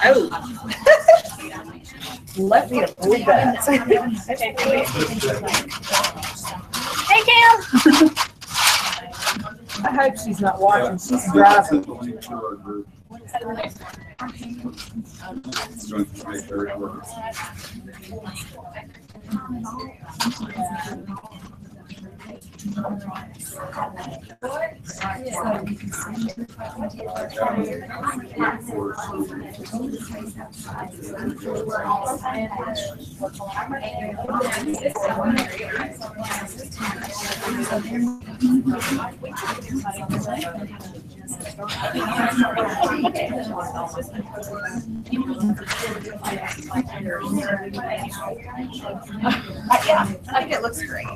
Oh. Let me avoid that. Hey, Cam. I hope she's not watching. She's driving. Yeah, I think it looks great.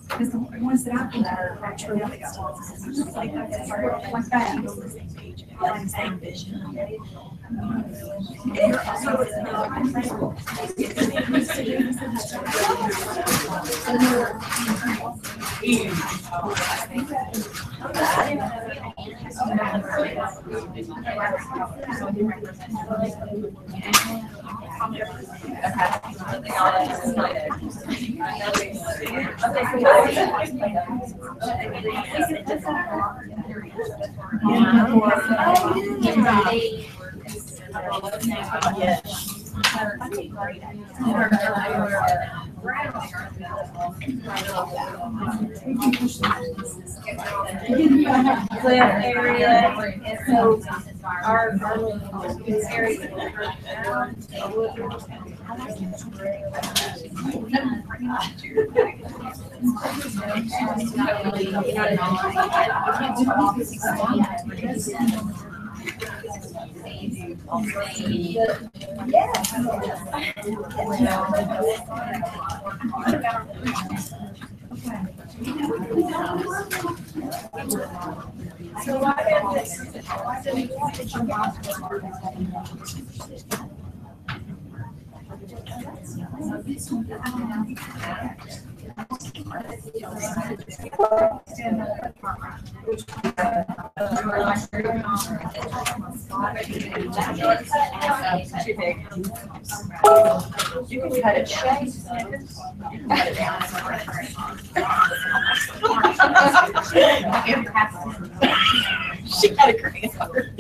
Because the ones that I've been are truly like that. Like the same vision. Cliff area, and so our area. So why did you want to jump off? Too big. You can cut it straight. Cut it down. She got a great heart.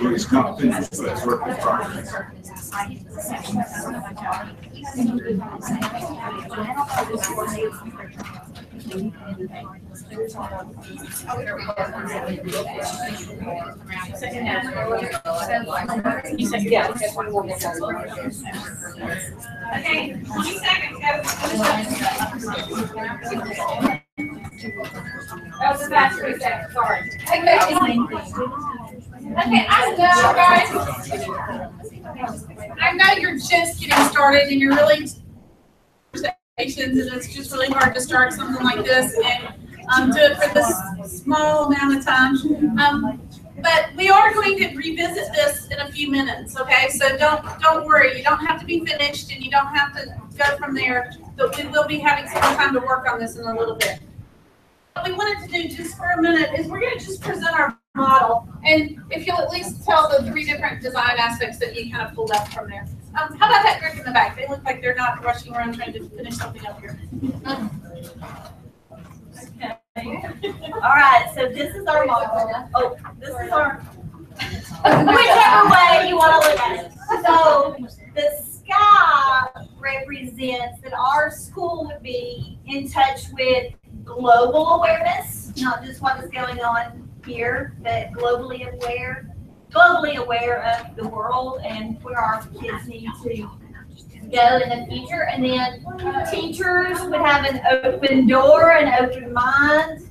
It's competition, but it's work in progress. You said, yeah. Okay, 20 seconds, guys. That was a fast 3 seconds, sorry. Okay, I know, guys. I know you're just getting started and you're really conversations, and it's just really hard to start something like this and do it for this small amount of time. But we are going to revisit this in a few minutes, okay? So don't worry. You don't have to be finished, and you don't have to go from there. But we will be having some time to work on this in a little bit. What we wanted to do just for a minute is we're going to just present our model, and if you'll at least tell the 3 different design aspects that you kind of pulled up from there. How about that group in the back? They look like they're not rushing around trying to finish something up here. Okay. All right, so this is our model. Oh, this is our, whichever way you want to look at it. So the sky represents that our school would be in touch with global awareness, not just what is going on here, but globally aware of the world and where our kids need to go in the future. And then teachers would have an open door, an open mind.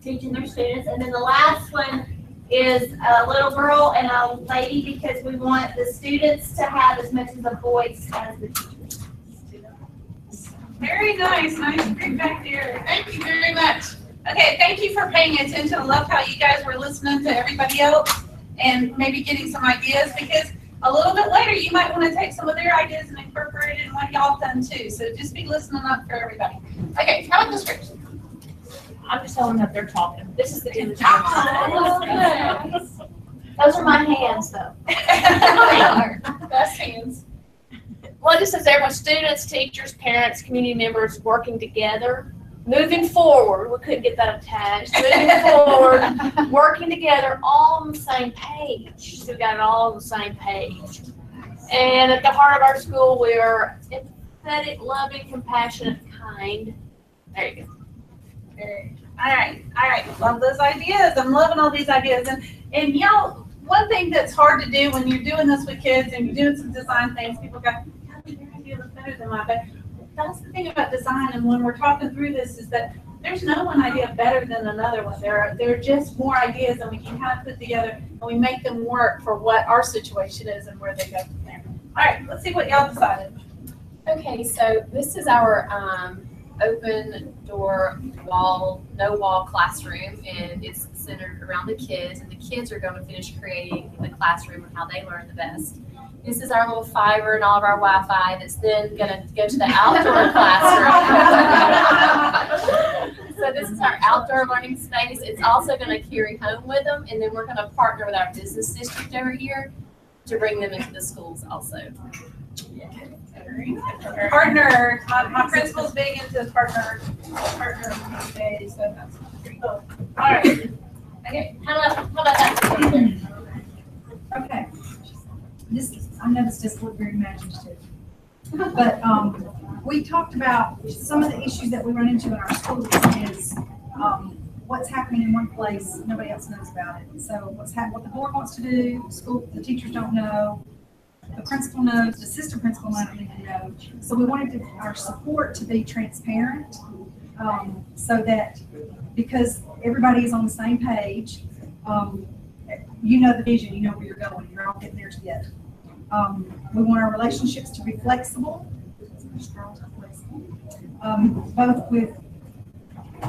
Teaching their students. And then the last one is a little girl and a lady, because we want the students to have as much of a voice as the teachers. Very nice. Nice group back there. Thank you very much. Okay, thank you for paying attention. I love how you guys were listening to everybody else and maybe getting some ideas, because a little bit later you might want to take some of their ideas and incorporate it in what y'all done too. So just be listening up for everybody. Okay, how about the script? I'm just telling them that they're talking. This is the image. Those are my hands, though. Best hands. Well, it just says everyone, students, teachers, parents, community members working together, moving forward. We couldn't get that attached. Moving forward, working together, all on the same page. So we got it all on the same page. And at the heart of our school, we are empathetic, loving, compassionate, kind. There you go. All right. Love those ideas. I'm loving all these ideas. And y'all, one thing that's hard to do when you're doing this with kids and you're doing some design things, people go, "Yeah, your idea looks better than mine." But that's the thing about design. And when we're talking through this, is that there's no one idea better than another one. There are just more ideas, and we can kind of put together and we make them work for what our situation is and where they go from there. All right, let's see what y'all decided. Okay, so this is our open door wall, no wall classroom, and it's centered around the kids, and the kids are going to finish creating the classroom and how they learn the best. This is our little fiber and all of our Wi-Fi that's then going to go to the outdoor classroom. So this is our outdoor learning space. It's also going to carry home with them, and then we're going to partner with our business district over here to bring them into the schools also. Partner. My principal's big into partner days, so that's pretty cool. All right. Okay. How about that? Okay. I know this doesn't look very imaginative, but we talked about some of the issues that we run into in our schools is what's happening in one place, nobody else knows about it. So what the board wants to do, the teachers don't know, the principal knows, the assistant principal might not even know. So we wanted our support to be transparent, so that because everybody is on the same page, you know the vision, you know where you're going, you're all getting there together. We want our relationships to be flexible, both with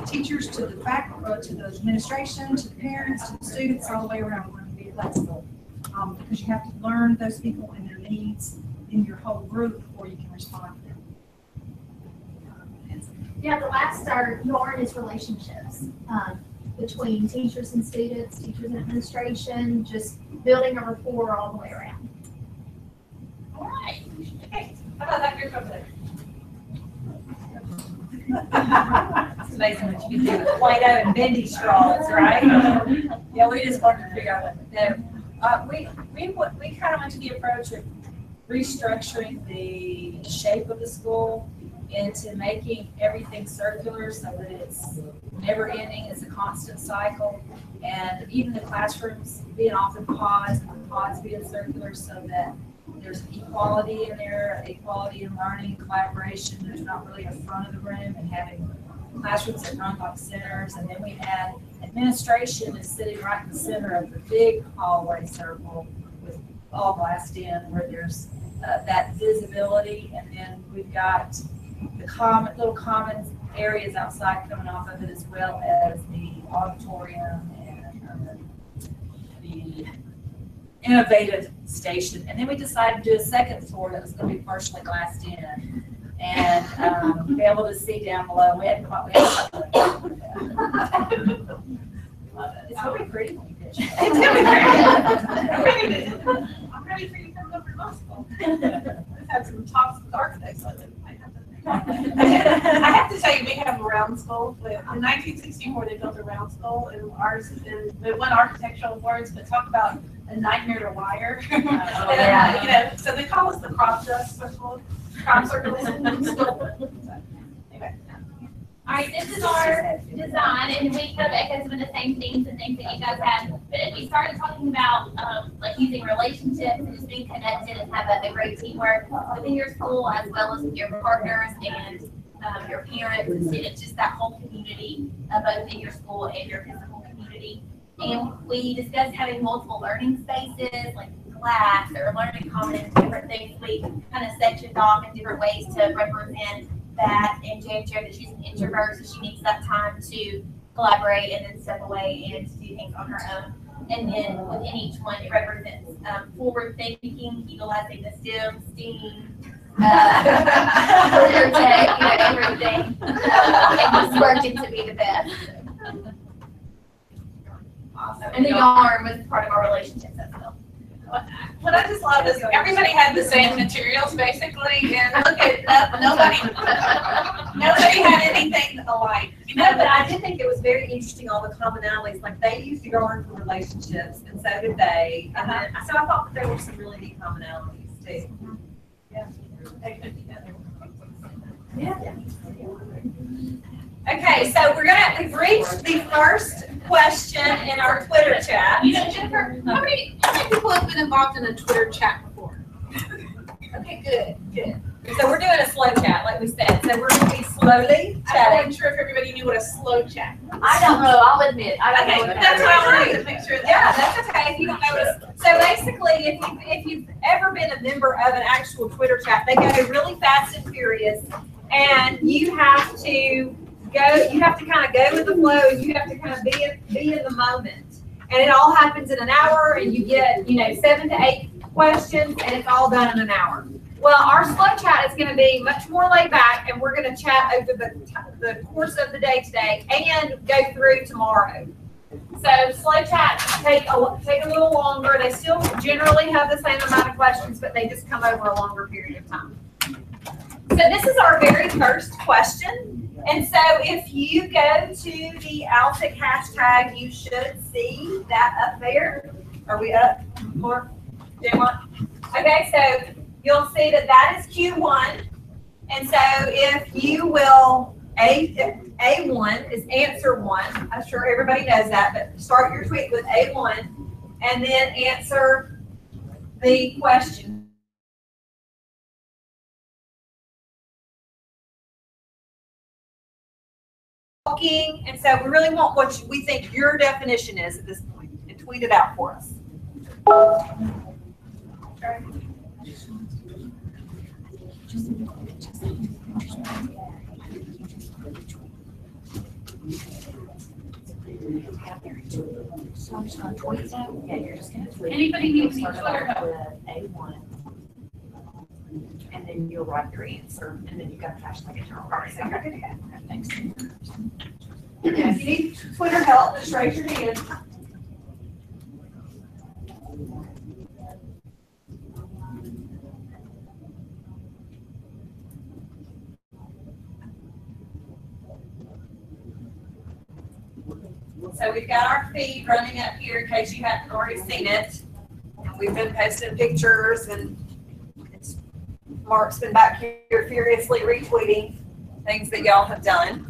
teachers to the faculty, to the administration, to the parents, to the students, all the way around. We're going to be flexible because you have to learn those people and their needs in your whole group before you can respond to them. Yeah, the last star yarn is relationships between teachers and students, teachers and administration, just building a rapport all the way around. All right. Okay. How about that group over there? It's amazing what you can do with Play-Doh and bendy straws, right? Yeah, we just wanted to figure out what to do. We kind of went to the approach of restructuring the shape of the school into making everything circular so that it's never ending, it's a constant cycle. And even the classrooms being off in pods, and the pods being circular so that there's equality in there, equality in learning, collaboration. There's not really a front of the room, and having classrooms that run like centers. And then we had administration is sitting right in the center of the big hallway circle with all glassed in, where there's that visibility. And then we've got the little common areas outside coming off of it, as well as the auditorium and the innovative station. And then we decided to do a second floor that was going to be partially glassed in and be able to see down below. We hadn't quite It's going to be pretty when you finish. It's going to be great. I'm ready for you to come over to my school. I've had some talks with architects lately. I have to tell you, we have a round skull. In 1964, they built a round skull, and ours, and it went architectural awards, but talk about a nightmare to wire. Yeah. You know, so they call us the crop dust special, crop circles. Anyway. All right, this is our design, and we kind of echo some of the same themes and things that you guys had. But we started talking about like using relationships and just being connected and have a great teamwork within your school, as well as with your partners and your parents and students, just that whole community, both in your school and your physical community. And we discussed having multiple learning spaces, like class or learning commons, different things. We kind of sectioned off in different ways to represent that, and Jan shared that she's an introvert, so she needs that time to collaborate and then step away and to do things on her own. And then within each one, it represents forward thinking, utilizing the STEM, STEAM, career tech, everything, and just working to be the best. Awesome. And the yarn was part of our relationships as well. What I just love is everybody had the same materials basically, and look at that, nobody had anything alike. You know, No, but I did think it was very interesting, all the commonalities. Like, they used yarn for relationships, and so did they. And then, so I thought that there were some really neat commonalities too. Yeah. Okay, so we've reached the first question in our Twitter chat. You know, Jennifer, how many people have been involved in a Twitter chat before? Okay, good. So we're doing a slow chat, like we said. So we're going to be slowly I chatting. wasn't sure if everybody knew what a slow chat was. I don't know, I'll admit, I don't know. Okay, what that's that what I is. wanted to make sure Yeah, that. that's okay if you don't know. So basically, if you've ever been a member of an actual Twitter chat, they go really fast and furious, and you have to kind of go with the flow. You have to kind of be in the moment, and it all happens in an hour, and you get 7 to 8 questions, and it's all done in an hour. Well, our slow chat is going to be much more laid back, and we're going to chat over the course of the day today and go through tomorrow. So slow chats take a little longer. They still generally have the same amount of questions, but they just come over a longer period of time. So this is our very first question. And so if you go to the ALTIC hashtag, you should see that up there. Are we up? More? Okay, so you'll see that is Q1. And so if you will, A1 is answer 1. I'm sure everybody knows that, but start your tweet with A1 and then answer the question. And so we really want what we think your definition is at this point, and tweet it out for us. So I'm just gonna tweet them. Yeah, you're just gonna tweet. Anybody needs any Twitter help? A1. And then you'll write your answer, and then you got to hashtag it. All right, so okay. Thanks. Yeah, if you need Twitter help, just raise your hand. So we've got our feed running up here in case you hadn't already seen it. And we've been posting pictures, and Mark's been back here furiously retweeting things that y'all have done.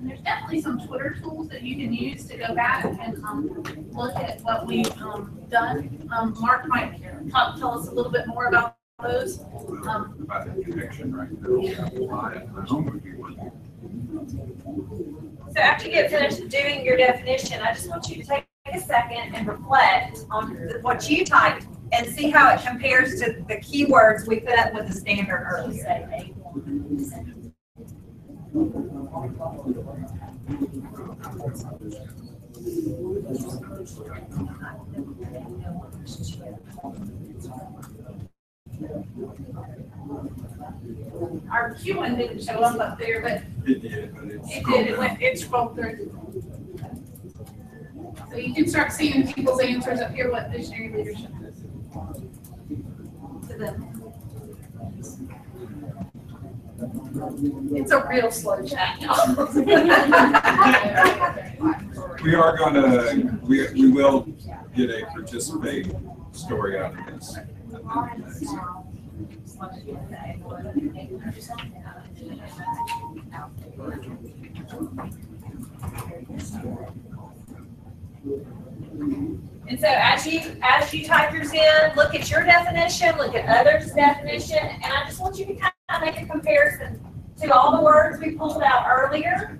There's definitely some Twitter tools that you can use to go back and look at what we've done. Mark might tell us a little bit more about those. About the connection right now. So after you get finished doing your definition, I just want you to take a second and reflect on what you typed and see how it compares to the keywords we put up with the standard earlier. Our Q1 didn't show up there, but It did, but it's. it scrolled through. So you can start seeing people's answers up here, what visionary leadership is. To them. It's a real slow chat now. We are gonna, we will get a participate story out of this. And so as you type yours in, look at your definition, look at others' definition, and I just want you to kind of make a comparison to all the words we pulled out earlier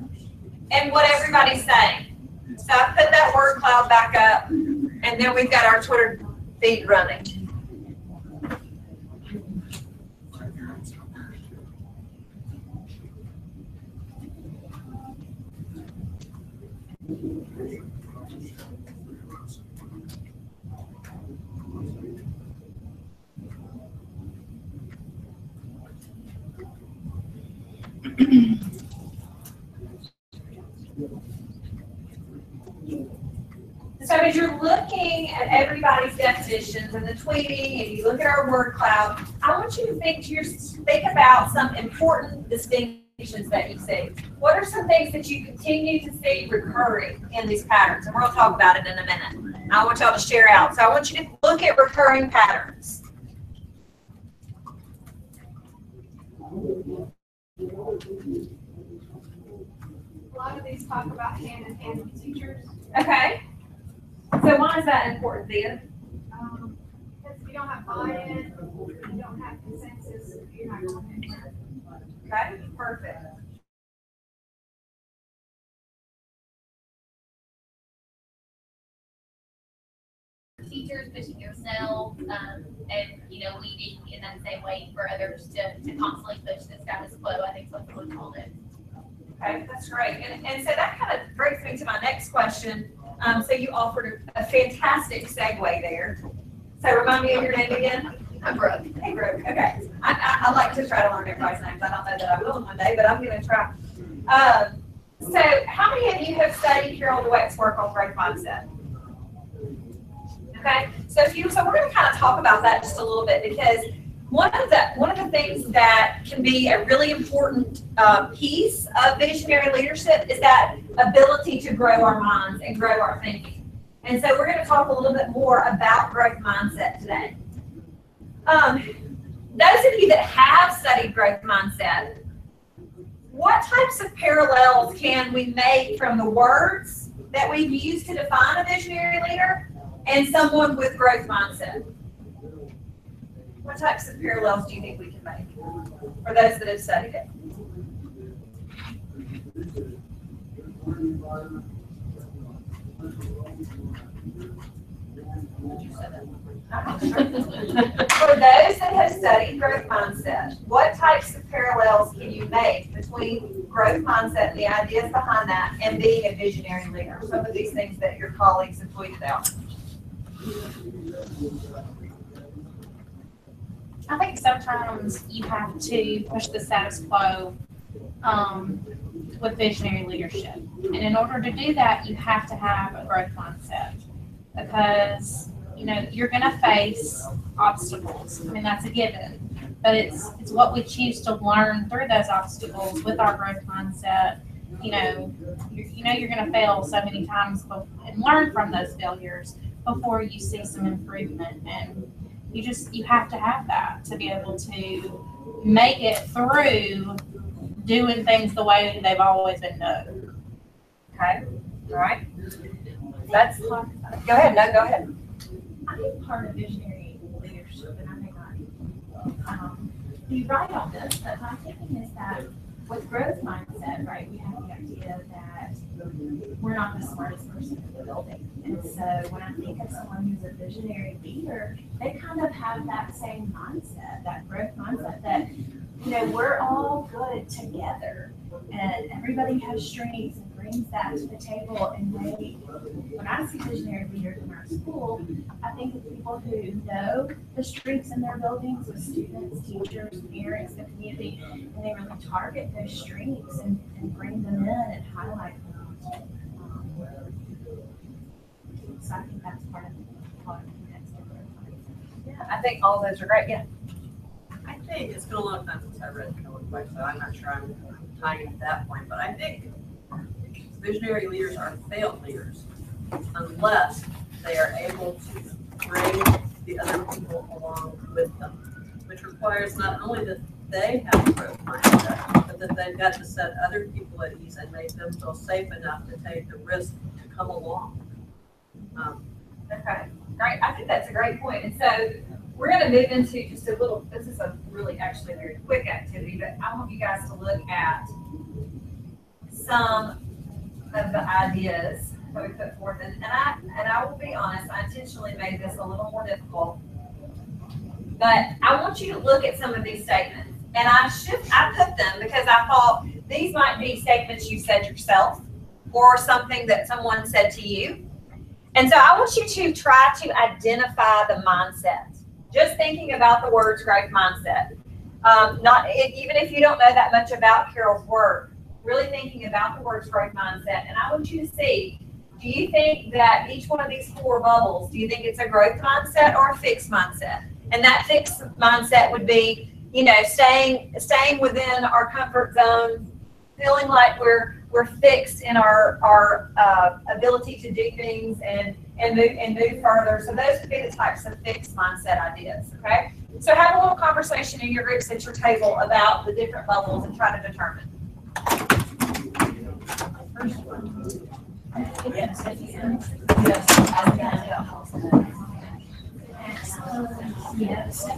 and what everybody's saying. So I put that word cloud back up, and then we've got our Twitter feed running. So as you're looking at everybody's definitions and the tweeting, and you look at our word cloud, I want you to think about some important distinctions that you see. What are some things that you continue to see recurring in these patterns? And we're going to talk about it in a minute. I want y'all to share out. So I want you to look at recurring patterns. A lot of these talk about hand in hand with teachers. Okay. So why is that important then? Because if you don't have buy-in, you don't have consensus, you're not going anywhere. Okay, perfect. Teachers pushing yourself, and leading in that same way for others to constantly push the status quo, I think someone would call it. Okay, that's great. And so that kind of brings me to my next question. So you offered a fantastic segue there. So remind me of your name again? I'm Brooke. Hey, Brooke. Okay. I like to try to learn everybody's names. I don't know that I will one day, but I'm going to try. So how many of you have studied Carol Dweck's work on growth mindset? Okay. So we're going to kind of talk about that just a little bit, because one of the things that can be a really important piece of visionary leadership is that ability to grow our minds and grow our thinking. And so we're going to talk a little bit more about growth mindset today. Those of you that have studied growth mindset, what types of parallels can we make from the words that we've used to define a visionary leader and someone with growth mindset? What types of parallels do you think we can make for those that have studied it? For those that have studied growth mindset, what types of parallels can you make between growth mindset and the ideas behind that and being a visionary leader? Some of these things that your colleagues have tweeted out. I think sometimes you have to push the status quo with visionary leadership. And in order to do that, you have to have a growth mindset, because you're going to face obstacles. I mean, that's a given. But it's what we choose to learn through those obstacles with our growth mindset. You're going to fail so many times and learn from those failures before you see some improvement. And you have to have that to be able to make it through doing things the way they've always been done. Okay. All right. Go ahead. No, go ahead. I think part of visionary leadership, and I may not be right on this, but my thinking is that with growth mindset, right, we have the idea that we're not the smartest person in the building. And so when I think of someone who's a visionary leader, they kind of have that same mindset, that growth mindset that, we're all good together and everybody has strengths and brings that to the table. And when I see visionary leaders in our school, I think of people who know the strengths in their buildings with students, teachers, parents, the community, and they really target those strengths and bring them in and highlight them. So I think that's part of what connects to growth mindset. Yeah, I think all those are great. Yeah. I think it's been a long time since I read Carol Dweck, so I'm not sure I'm tying it to that point, but I think visionary leaders are failed leaders unless they are able to bring the other people along with them, which requires not only that they have a growth mindset, but that they've got to set other people at ease and make them feel safe enough to take the risk to come along. Okay, great. I think that's a great point. And so we're going to move into just a little, this is a really actually very quick activity, but I want you guys to look at some of the ideas that we put forth. And I will be honest, I intentionally made this a little more difficult. But I want you to look at some of these statements. And I put them because I thought these might be statements you said yourself or something that someone said to you. And so I want you to try to identify the mindset. Just thinking about the words growth mindset. Even if you don't know that much about Carol's work, really thinking about the words growth mindset. And I want you to see, do you think that each one of these four bubbles, do you think it's a growth mindset or a fixed mindset? And that fixed mindset would be, staying within our comfort zone, feeling like we're fixed in our ability to do things and move further. So those would be the types of fixed mindset ideas. Okay. So have a little conversation in your groups at your table about the different levels and try to determine. First one. Yes. Yes.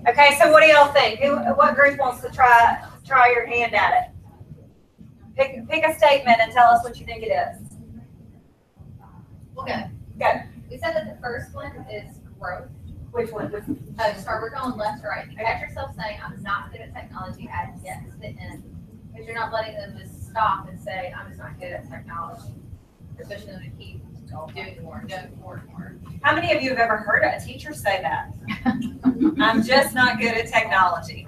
Okay, so what do y'all think? What group wants to try your hand at it? Pick a statement and tell us what you think it is. We'll go. Go. We said that the first one is growth. Which one? Start working on left to right. You catch yourself saying, I'm not good at technology, add yes to the end. Because you're not letting them just stop and say, I'm just not good at technology. You're pushing them to keep doing more, doing more. How many of you have ever heard a teacher say that? I'm just not good at technology.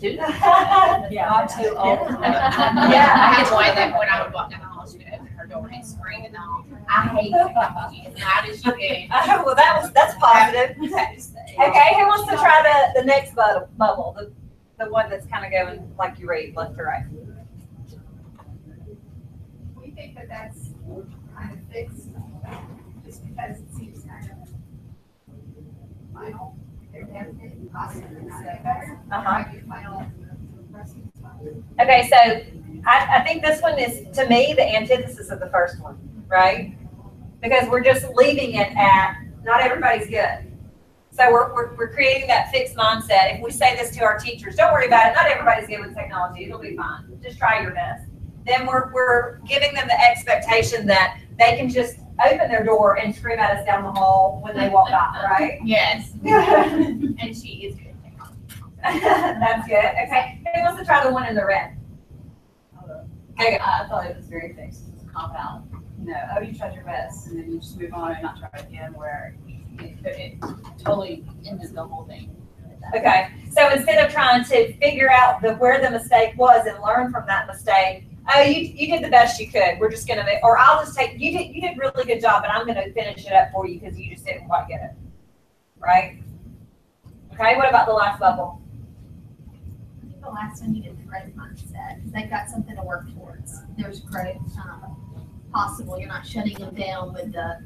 Yeah, I'm too old. Yeah, I get why that when I would walk down the hall, she would open her door and scream and all. I hate technology as loud as you can. Well, that's positive. Okay, who wants to try the next bubble, the one that's kind of going like you read, left to right? We think that that's kind of fixed, just because it seems kind of final. They're definitely possible to say better. Final. Okay, so I think this one is, to me, the antithesis of the first one, right? Because we're just leaving it at not everybody's good. So we're creating that fixed mindset. If we say this to our teachers, don't worry about it. Not everybody's good with technology. It'll be fine. Just try your best. Then we're giving them the expectation that they can just open their door and scream at us down the hall when they walk by, right? Yes. And she is good at technology. That's good. Okay. Who wants to try the one in the red? Okay. I thought it was very fixed. It was a cop out. You know, oh, you tried your best, and then you just move on and not try it again, where it totally ended the whole thing. Okay. So instead of trying to figure out where the mistake was and learn from that mistake, oh, you did the best you could. We're just gonna make, or I'll just take, you did a really good job, and I'm gonna finish it up for you because you just didn't quite get it. Right? Okay, what about the last bubble? I think the last one you did the growth mindset, because they've got something to work towards. There's growth possible. You're not shutting them down with the.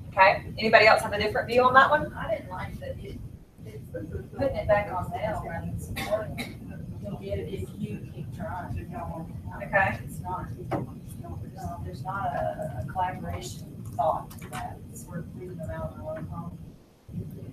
Okay, anybody else have a different view on that one? I didn't like that it's putting it back on them rather than supporting. You'll get it if you keep trying. Okay. It's not, there's not a collaboration thought to that. We're leaving them out on their own.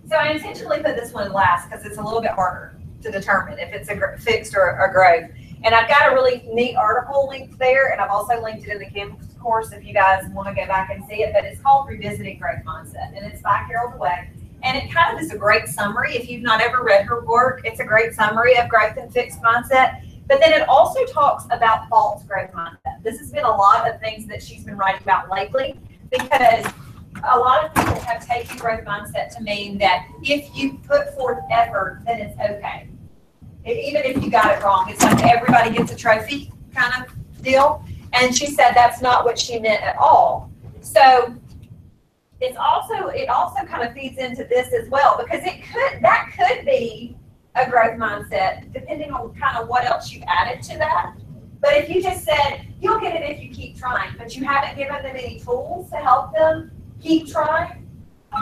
So I intentionally put this one last because it's a little bit harder to determine if it's a fixed or a growth. And I've got a really neat article linked there, and I've also linked it in the campus course if you guys want to go back and see it. But it's called Revisiting Growth Mindset, and it's by Carol DeWay. And it kind of is a great summary. If you've not ever read her work, it's a great summary of growth and fixed mindset. But then it also talks about false growth mindset. This has been a lot of things that she's been writing about lately, because a lot of people have taken growth mindset to mean that if you put forth effort, then it's okay. Even if you got it wrong, it's like everybody gets a trophy kind of deal. And she said that's not what she meant at all. So it also kind of feeds into this as well, because that could be a growth mindset depending on kind of what else you added to that. But if you just said you'll get it if you keep trying, but you haven't given them any tools to help them keep trying,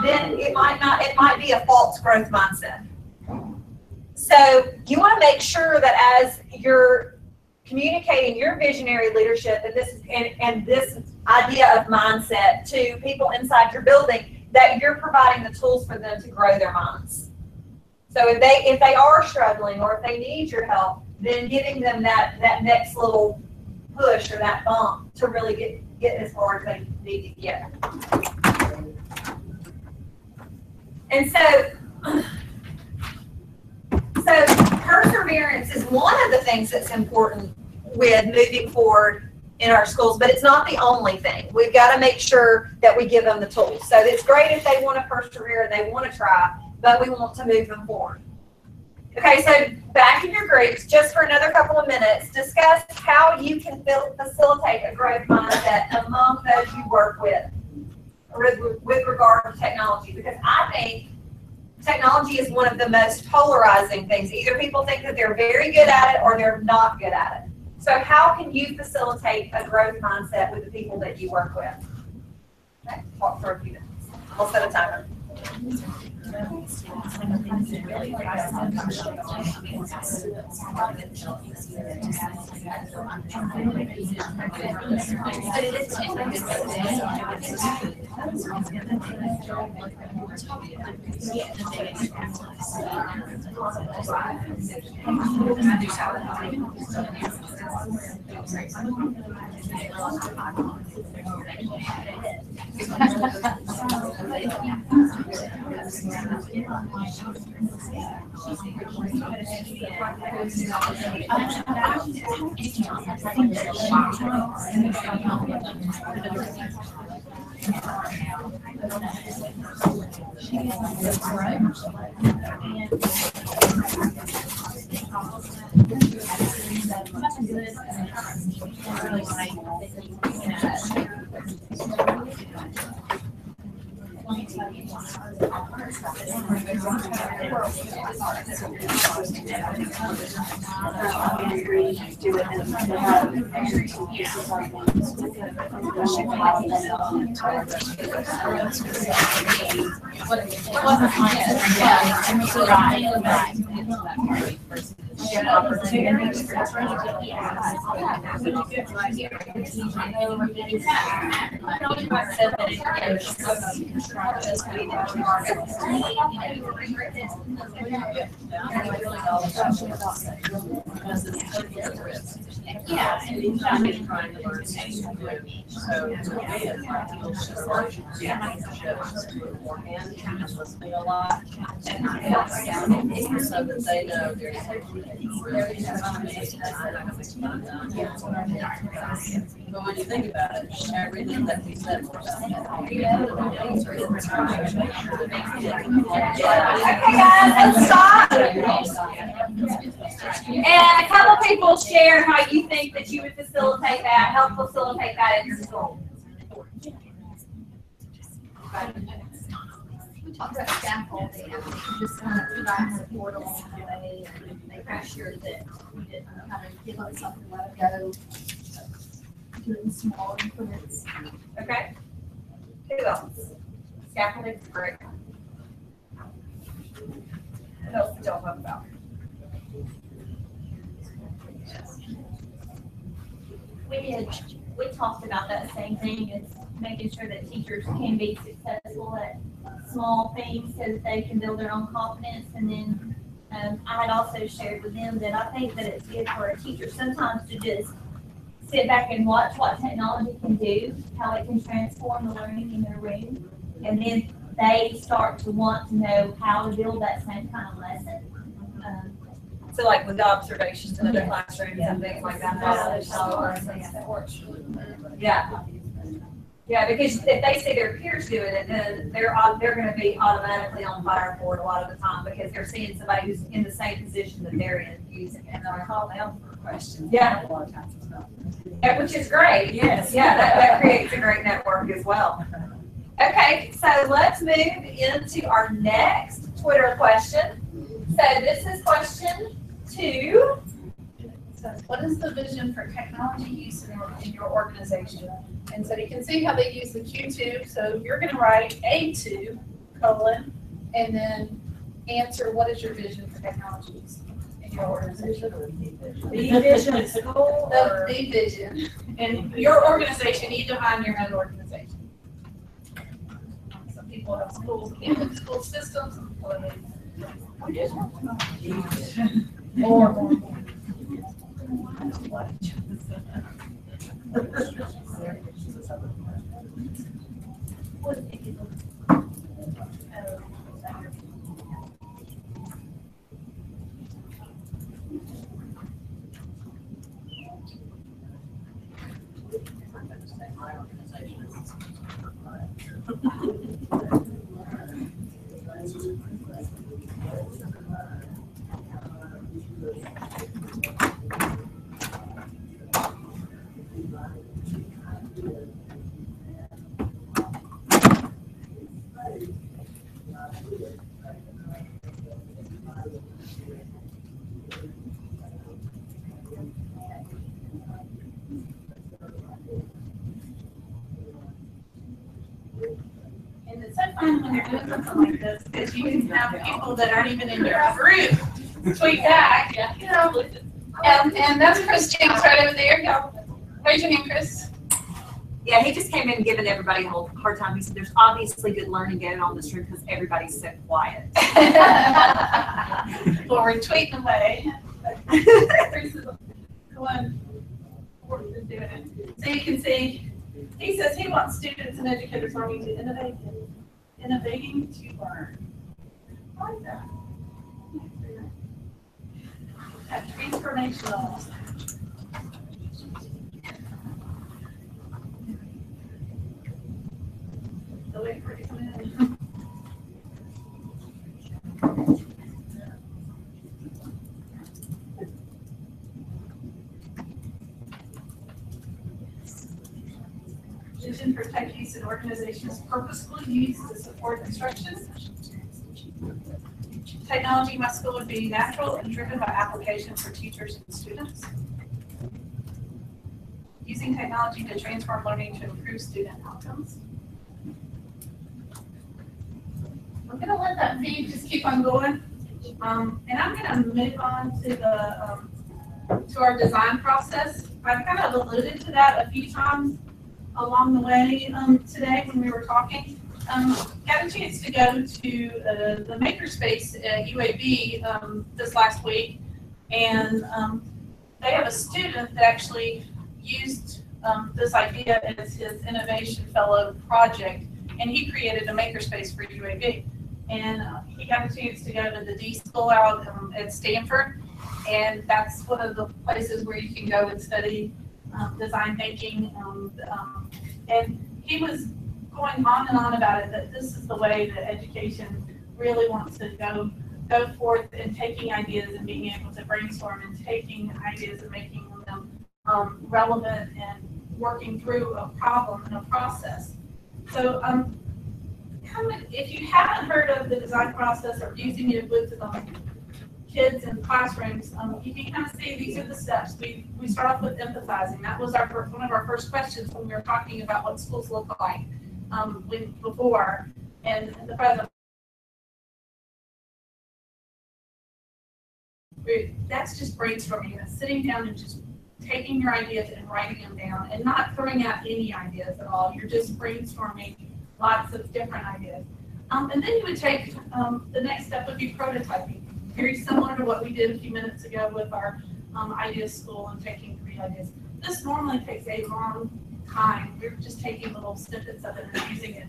then it might be a false growth mindset. So you want to make sure that as you're communicating your visionary leadership and this idea of mindset to people inside your building, that you're providing the tools for them to grow their minds. So if they are struggling or if they need your help, then giving them that next little push or that bump to really get as far as they need to get. And so perseverance is one of the things that's important with moving forward in our schools, but it's not the only thing. We've got to make sure that we give them the tools. So it's great if they want to persevere and they want to try, but we want to move them forward. Okay, so back in your groups, just for another couple of minutes, discuss how you can facilitate a growth mindset among those you work with regard to technology. Because I think technology is one of the most polarizing things. Either people think that they're very good at it or they're not good at it. So how can you facilitate a growth mindset with the people that you work with? Okay, talk for a few minutes. We'll set a timer. Yeah, and he's trying to learn things to do. So to me, it's like relationships beforehand, just listening a lot, and so that they know there's but when you think about it, everything that we said for us. Okay, guys, let's stop. And a couple people share how you think that you would facilitate that, help facilitate that in your school. We talked about scaffolding, just kind of provide support along the way and making sure that we didn't kind of give up something, let it go, doing small increments. Okay. Who else? Scaffolding is great. What else did y'all talk about? We talked about that same thing, is making sure that teachers can be successful at small things so that they can build their own confidence. And then I had also shared with them that I think that it's good for a teacher sometimes to just sit back and watch what technology can do, how it can transform the learning in their room, and then they start to want to know how to build that same kind of lesson. So like with observations in other classrooms and things like that. Yeah. Yeah, because if they see their peers doing it, then they're going to be automatically on fire for it a lot of the time because they're seeing somebody who's in the same position that they're in using it. And they'll call them for questions. Yeah. A lot of times as well. Yeah, which is great. Yes. Yeah, that creates a great network as well. Okay, so let's move into our next Twitter question. So this is question 2. So what is the vision for technology use in your organization? And so you can see how they use the Q2. So you're going to write A2, and then answer what is your vision for technology use in your organization. The vision of school or? The vision. In your organization, you define your own organization. Some people have schools, school systems, some people have more. fun when you're doing something like this, because you can have people that aren't even in your group tweet back, you know. And that's Chris James right over there. Y'all, raise your hand, Chris. Yeah, he just came in giving everybody a whole hard time. He said, there's obviously good learning going on in this room because everybody's so quiet. Well, we're tweeting away. Chris is the one doing it. So you can see, he says he wants students and educators learning to innovating to learn. I like that. That transformational. The way for it to come in. Vision for tech use in organizations purposefully used to support instruction. Technology must school would be natural and driven by application for teachers and students. Using technology to transform learning to improve student outcomes. We're going to let that feed just keep on going. And I'm going to move on to the to our design process. I've kind of alluded to that a few times along the way today when we were talking. Got a chance to go to the Makerspace at UAB this last week, and they have a student that actually used this idea as his innovation fellow project, and he created a Makerspace for UAB. And he got a chance to go to the D School out at Stanford, and that's one of the places where you can go and study design thinking. And he was going on and on about it, that this is the way that education really wants to go forth and taking ideas and being able to brainstorm and taking ideas and making them relevant and working through a problem and a process. So if you haven't heard of the design process or using it with kids in classrooms, you can kind of see these are the steps. We start off with empathizing. That was one of our first questions when we were talking about what schools look like before and the present. That's just brainstorming. That's sitting down and just taking your ideas and writing them down and not throwing out any ideas at all. You're just brainstorming lots of different ideas. And then you would take, the next step would be prototyping. Very similar to what we did a few minutes ago with our idea school and taking 3 ideas. This normally takes a long time. We're just taking little snippets of it and using it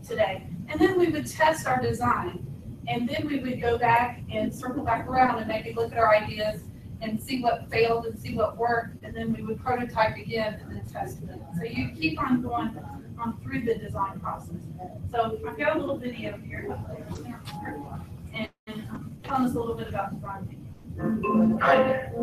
today. And then we would test our design. And then we would go back and circle back around and maybe look at our ideas and see what failed and see what worked. And then we would prototype again and then test it. So you keep on going through the design process. So I've got a little video here. And tell us a little bit about design thinking. Hi there.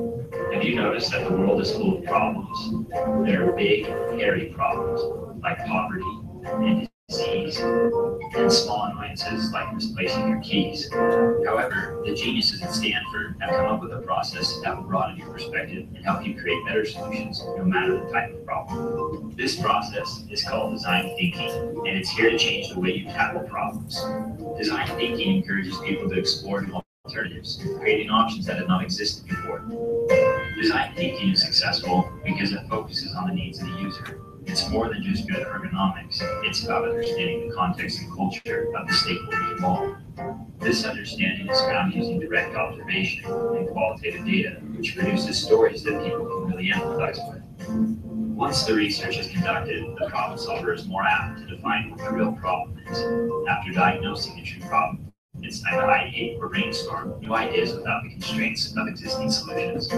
Have you noticed that the world is full of problems? There are big, hairy problems like poverty and disease and small annoyances like misplacing your keys. However, the geniuses at Stanford have come up with a process that will broaden your perspective and help you create better solutions no matter the type of problem. This process is called design thinking, and it's here to change the way you tackle problems. Design thinking encourages people to explore new alternatives, creating options that have not existed before. Design thinking is successful because it focuses on the needs of the user. It's more than just good ergonomics. It's about understanding the context and culture of the stakeholders involved. This understanding is found using direct observation and qualitative data, which produces stories that people can really empathize with. Once the research is conducted, the problem solver is more apt to define what the real problem is. After diagnosing the true problem, it's time to ideate or brainstorm new ideas without the constraints of existing solutions.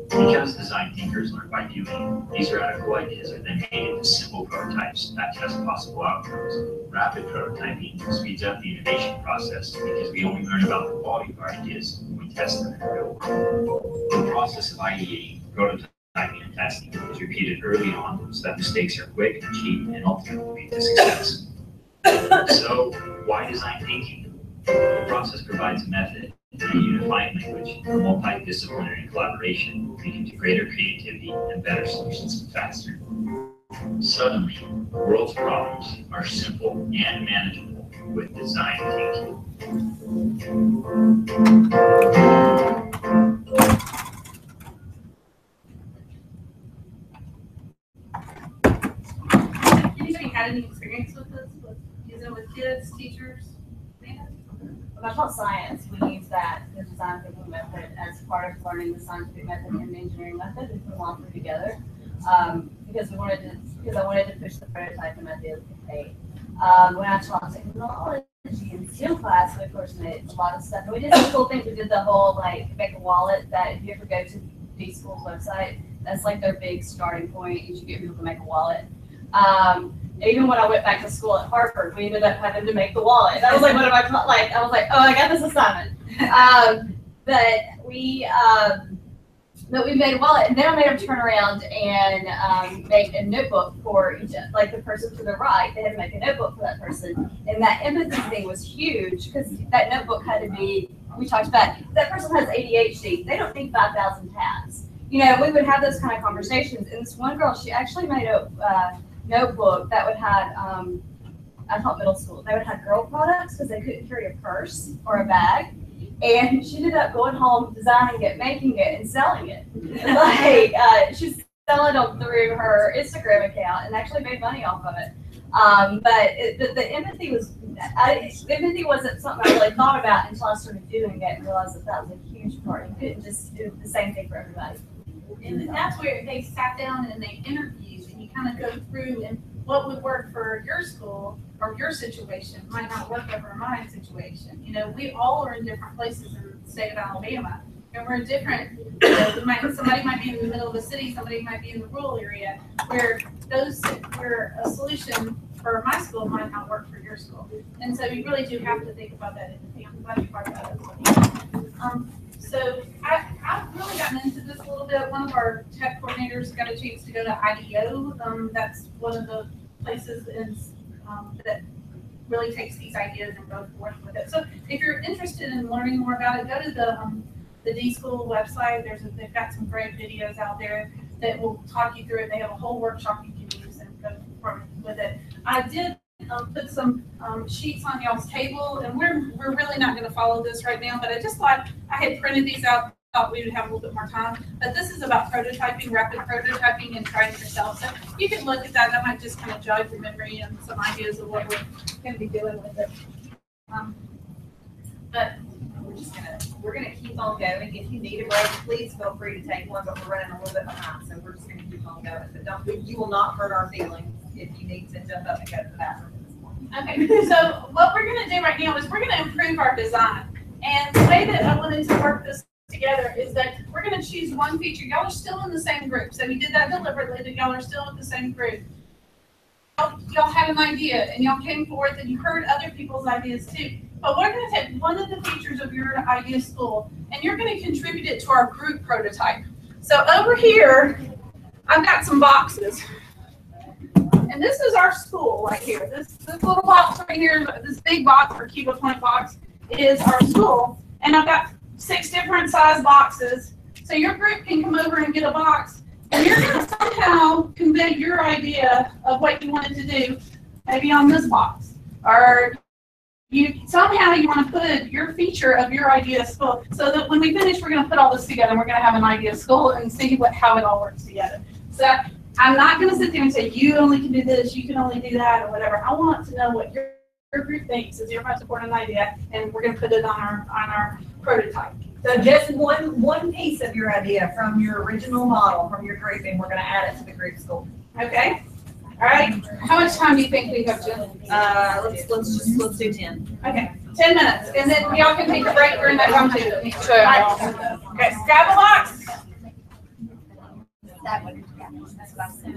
Because design thinkers learn by doing, these radical ideas are then made into simple prototypes that test possible outcomes. Rapid prototyping speeds up the innovation process because we only learn about the quality of our ideas when we test them in the real world. The process of ideating, prototyping, and testing is repeated early on so that mistakes are quick and cheap and ultimately lead to success. So, why design thinking? The process provides a method and a unifying language for multidisciplinary collaboration, leading to greater creativity and better solutions faster. Suddenly, the world's problems are simple and manageable with design thinking. Anybody had any experience with this, with using it with kids, teachers? When I taught science, we use that, the design thinking method, as part of learning the scientific method and the engineering method, and put them all three together. Because I wanted to push the prototyping idea of the debate. When I taught technology in STEM class, we of course made a lot of stuff. And we did some cool things. We did the whole like make a wallet that if you ever go to the school's website, that's like their big starting point. You should get people to make a wallet. Even when I went back to school at Harvard, we ended up having to make the wallet. That was like one of my I was like, oh, I got this assignment. But we made a wallet, and then I made them turn around and make a notebook for each, like the person to the right. They had to make a notebook for that person, and that empathy thing was huge because that notebook had to be. We talked about that person has ADHD. They don't need 5,000 tabs. You know, we would have those kind of conversations. And this one girl, she actually made a notebook that would have, I taught middle school, they would have girl products because they couldn't carry a purse or a bag. And she ended up going home, designing it, making it, and selling it. She's selling them through her Instagram account and actually made money off of it. But the empathy empathy wasn't something I really thought about until I started doing it and realized that was a huge part. You couldn't just do the same thing for everybody. And that's where they sat down and they interviewed, and you kind of go through and what would work for your school or your situation might not work over my situation. You know, we all are in different places in the state of Alabama, and we're different. You know, somebody might be in the middle of the city, somebody might be in the rural area, where a solution for my school might not work for your school. And so you really do have to think about that in the family. I'm glad you brought that up. So I've really gotten into this a little bit. One of our tech coordinators got a chance to go to IDEO. That's one of the places that really takes these ideas and goes forth with it. So if you're interested in learning more about it, go to the D School website. They've got some great videos out there that will talk you through it. They have a whole workshop you can use and go forward with it. I did put some sheets on y'all's table, and we're really not going to follow this right now, but I just thought I had printed these out. Thought we would have a little bit more time, but this is about prototyping, rapid prototyping, and trying it yourself. So you can look at that. That might just kind of jog your memory and some ideas of what we're going to be doing with it. But we're gonna keep on going. If you need a break, please feel free to take one, but we're running a little bit behind, so we're just gonna keep on going. But you will not hurt our feelings if you need to jump up and go to the bathroom this morning. Okay, so what we're gonna do right now is we're gonna improve our design. And the way that I wanted to work this together is that we're going to choose one feature. Y'all are still in the same group, so we did that deliberately, that y'all are still in the same group. Y'all had an idea, and y'all came forth, and you heard other people's ideas too. But we're going to take one of the features of your idea school, and you're going to contribute it to our group prototype. So over here, I've got some boxes. And this is our school right here. This little box right here, this big box, or Cuba point box, is our school. And I've got 6 different size boxes. So your group can come over and get a box, and you're going to somehow convey your idea of what you wanted to do, maybe on this box. Or you want to put your feature of your idea school, so that when we finish, we're going to put all this together, and we're going to have an idea school and see how it all works together. So I'm not going to sit there and say, you only can do this, you can only do that, or whatever. I want to know what your group thinks. Is everybody supporting an idea? And we're going to put it on our prototype. So just one piece of your idea from your original model, from your grouping, we're going to add it to the group school. Okay. All right. How much time do you think we have, Jen? Let's do 10. Okay. 10 minutes, and then y'all can take a break during that time too. Okay. Grab a box. That one. That's what I said.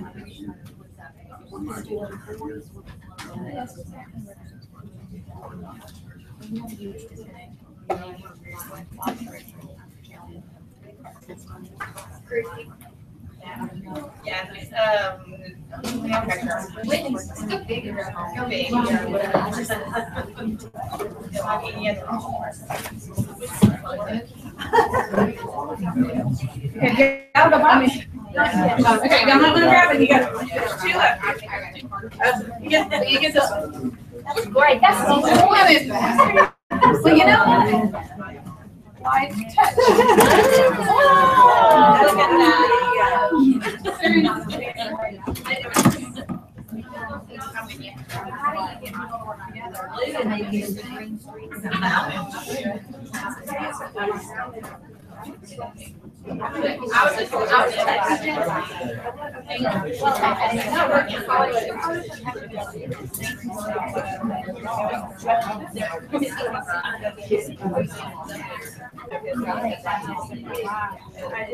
Okay, y'all not gonna grab it. You got 2 left. You get this one. That was great. That's What is that? Well, you know, light touch. Oh, look at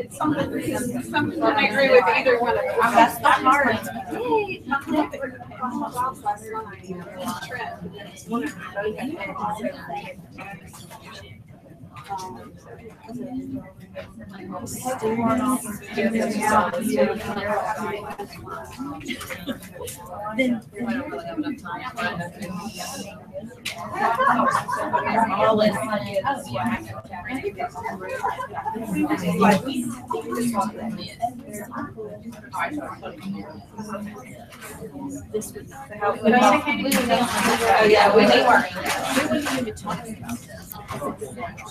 It's something I agree with either one of them. That's not hard.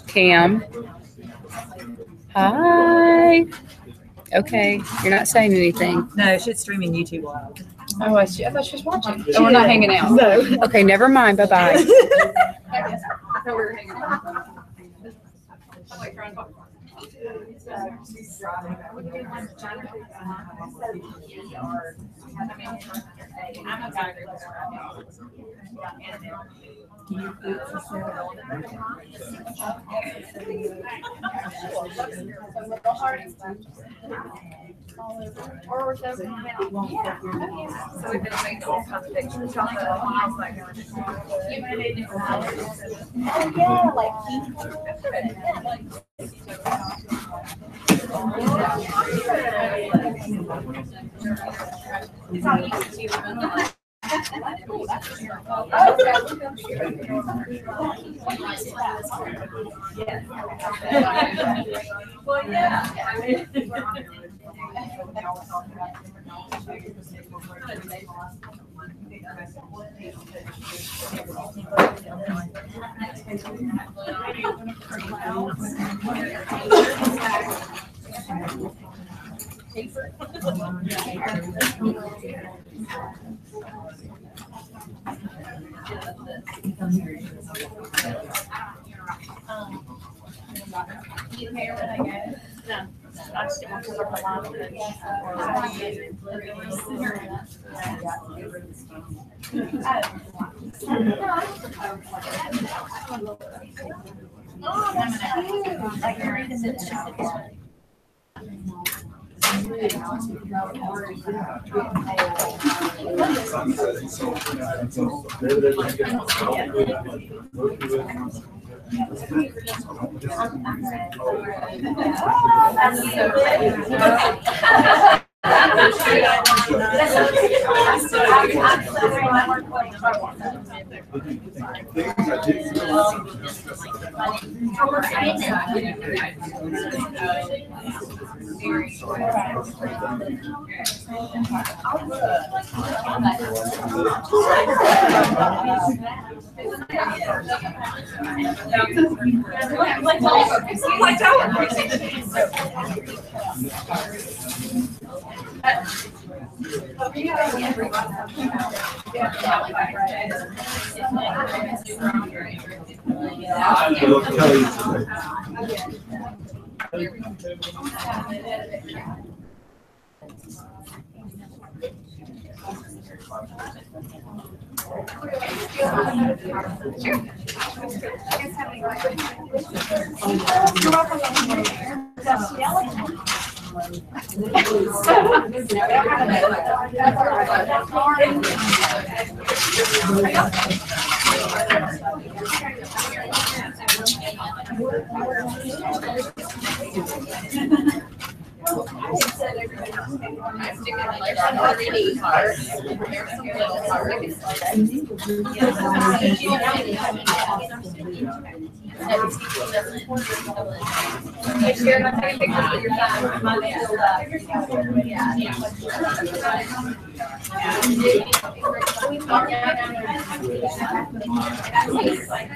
Cam. Hi. Okay, you're not saying anything. No, she's streaming YouTube Live. Oh, I thought she was watching. Oh, we're not hanging out. No. Okay, never mind. Bye-bye. I thought we were hanging out. So we've been making all kinds of pictures. It's on YouTube. Well, yeah. You care when I go? No. I just didn't want to work alone. Oh, wait. Okay.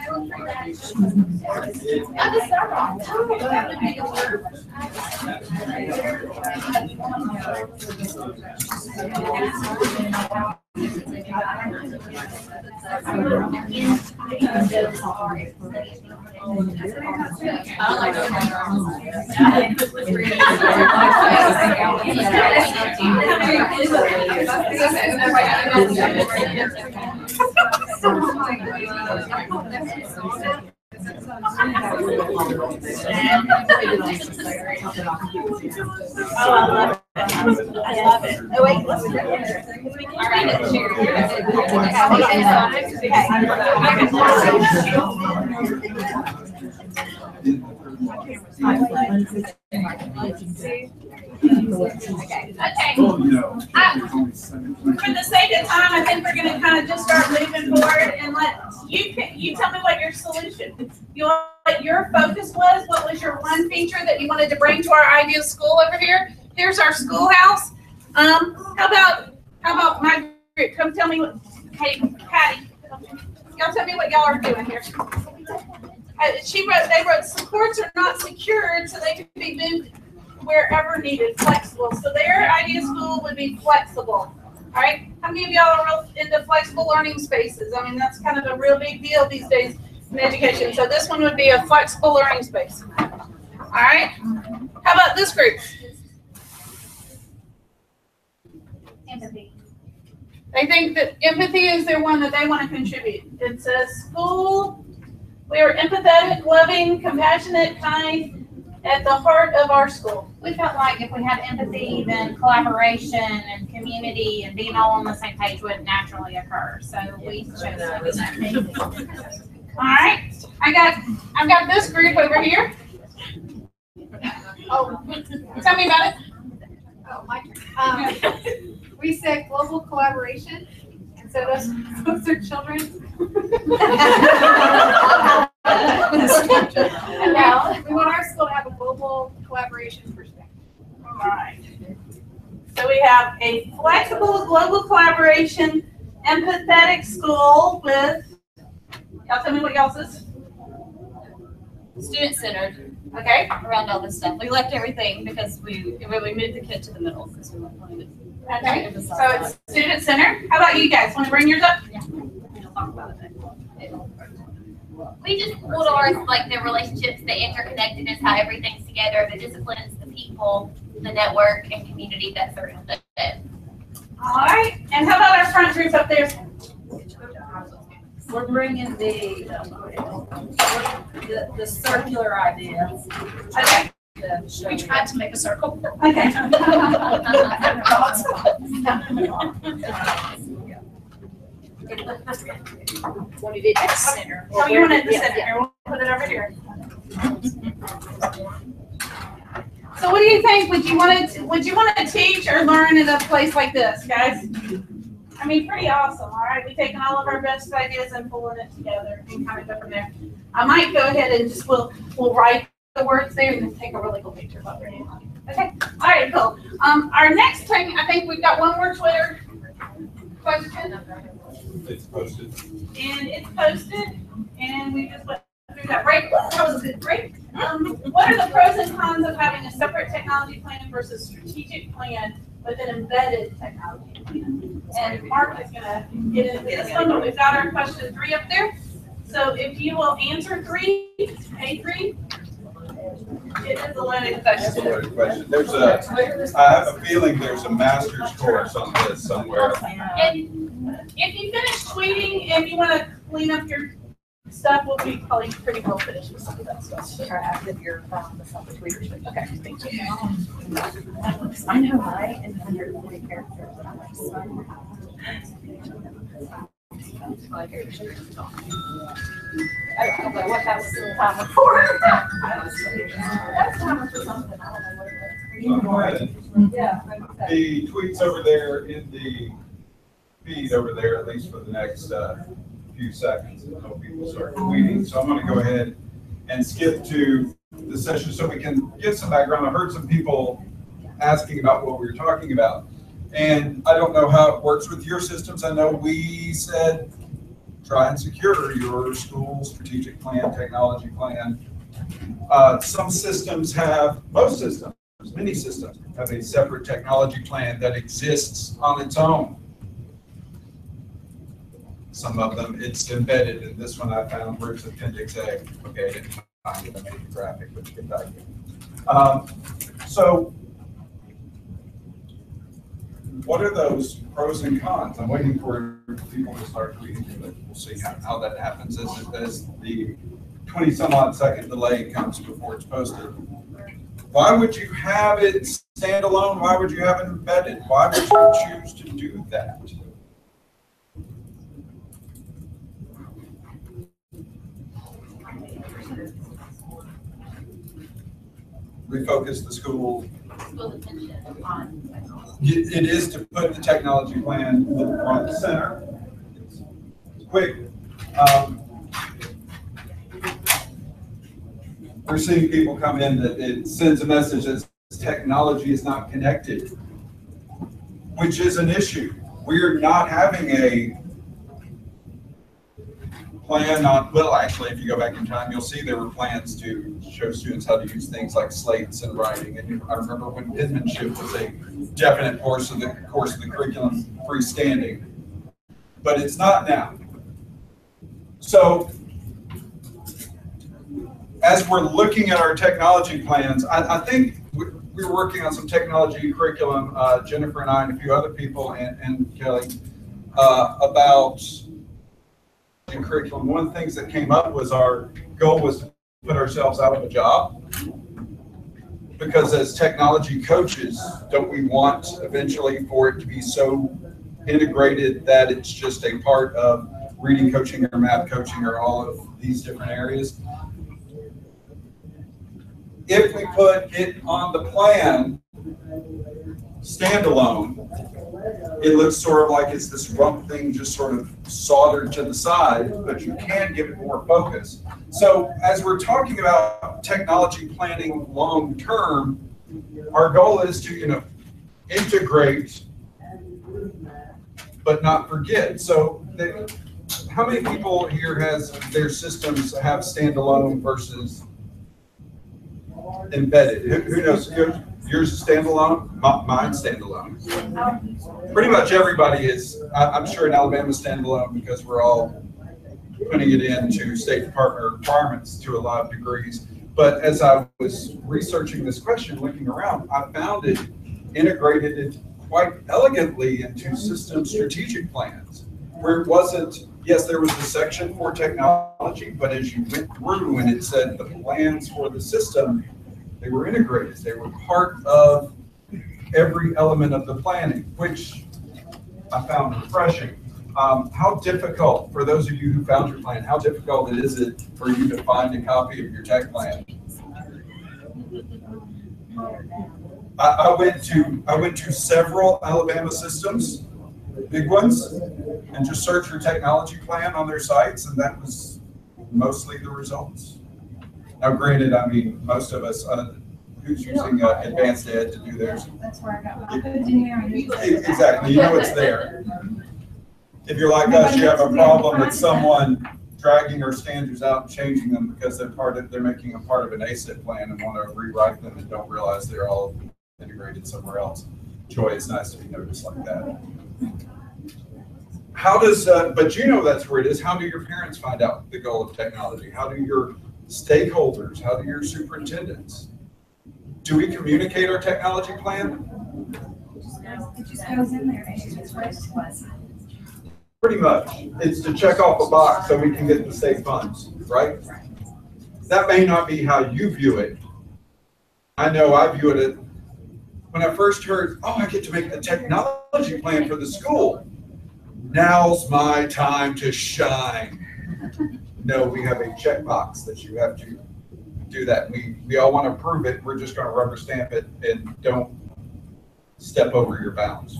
For the sake of time, I think we're gonna kind of just start moving forward and you tell me what your solution, what your focus was, what was your one feature that you wanted to bring to our ideal school over here? Here's our schoolhouse. How about my group? Come tell me what, hey, Patty, y'all tell me what y'all are doing here. They wrote supports are not secured so they can be moved wherever needed, flexible. So their idea school would be flexible. All right. How many of y'all are real into flexible learning spaces? I mean, that's kind of a real big deal these days in education. So this one would be a flexible learning space. All right. How about this group? Empathy. They think that empathy is their one that they want to contribute. It says school, we are empathetic, loving, compassionate, kind, at the heart of our school. We felt like if we had empathy, then collaboration and community and being all on the same page would naturally occur. So we chose that. All right, I've got this group over here. Oh, tell me about it. Oh, my turn. We said global collaboration, and so those are children. And we want our school to have a global collaboration perspective. All right. So we have a flexible global collaboration, empathetic school with, y'all tell me what y'all's is? Student-centered. Okay. Around all this stuff. We left everything because we moved the kid to the middle because we wanted to. Okay. So it's student-centered. How about you guys? Want to bring yours up? Yeah. We'll talk about it. We just pulled ours like the relationships, the interconnectedness, how everything's together, the disciplines, the people, the network, and community that surrounds it. All right. And how about our front group up there? We're bringing the circular ideas. Okay. We tried to make a circle. Okay. Wanted it at the center. Oh, you want it in the center here. We'll put it over here. So what do you think? Would you want to teach or learn in a place like this, guys? I mean, pretty awesome, all right? We've taken all of our best ideas and pulling it together and kind of go from there. I might go ahead and just, we'll write the words there and then take a really cool picture of what we're doing. Okay, all right, cool. Our next thing, I think we've got one more Twitter question. It's posted. And it's posted, and we just went through that break. That was a good break. What are the pros and cons of having a separate technology plan versus strategic plan with an embedded technology plan? And Mark is going to get into this one, but we've got our question 3 up there. So if you will answer 3, A3, it is a loaded That's a question. loaded question. I have a feeling there's a master's course on this somewhere. And if you finish tweeting, if you want to clean up your stuff, we'll be probably pretty well finished with some of that stuff. Or after your the tweeters. Okay, thank you. I know, right? And 140 characters. I don't know what that was the time for. That's time for something. I don't know what it was. Yeah. The tweets over there in the feed over there, at least for the next few seconds, until people start tweeting. So I'm going to go ahead and skip to the session so we can get some background. I heard some people asking about what we were talking about. And I don't know how it works with your systems. I know we said try and secure your school strategic plan, technology plan. Some systems have, most systems, many systems have a separate technology plan that exists on its own. Some of them, it's embedded, and this one I found where it's Appendix A. Okay, I didn't find it, I made the graphic, but you can type it. So, what are those pros and cons? I'm waiting for people to start reading it. We'll see how that happens as the 20-some-odd second delay comes before it's posted. Why would you have it standalone? Why would you have it embedded? Why would you choose to do that? Refocus the school. It is to put the technology plan front and center. It's quick. We're seeing people come in that it sends a message that technology is not connected, which is an issue. We're not having a plan on, well, actually, if you go back in time, you'll see there were plans to show students how to use things like slates and writing. And I remember when penmanship was a definite course of the curriculum freestanding, but it's not now. So as we're looking at our technology plans, I think we were working on some technology curriculum, Jennifer and I and a few other people, and Kelly, about the curriculum. One of the things that came up was our goal was to put ourselves out of a job. Because as technology coaches, don't we want eventually for it to be so integrated that it's just a part of reading coaching or math coaching or all of these different areas? If we put it on the plan standalone, it looks sort of like it's this rump thing just sort of soldered to the side, but you can give it more focus. So as we're talking about technology planning long term, our goal is to, integrate but not forget. So how many people here has their systems have standalone versus embedded? Who knows? Yours is standalone? Mine's standalone. Pretty much everybody is. I'm sure in Alabama standalone because we're all putting it into State Department requirements to a lot of degrees. But as I was researching this question, looking around, I found it integrated it quite elegantly into system strategic plans, where it wasn't, yes, there was a section for technology, but as you went through and it said the plans for the system, they were integrated. They were part of every element of the planning, which I found refreshing. How difficult, for those of you who found your plan, how difficult is it for you to find a copy of your tech plan? I went to several Alabama systems, big ones, and just searched for technology plan on their sites, and that was mostly the results. Now, granted, I mean, most of us, who's using advanced ed to do theirs? That's where I got my engineering. Exactly, it's there. If you're like us, you have a problem with someone dragging our standards out and changing them because they're making a part of an ASIP plan and want to rewrite them and don't realize they're all integrated somewhere else. Joy, it's nice to be noticed like that. How does, but that's where it is. How do your parents find out the goal of technology? How do your stakeholders, how do your superintendents? Do we communicate our technology plan? It just goes in there and it's read to us. Pretty much. It's to check off a box so we can get the state funds, right? That may not be how you view it. I know I viewed it when I first heard, oh, I get to make a technology plan for the school. Now's my time to shine. No, we have a checkbox that you have to do that. We all want to prove it. We're just going to rubber stamp it and don't step over your bounds.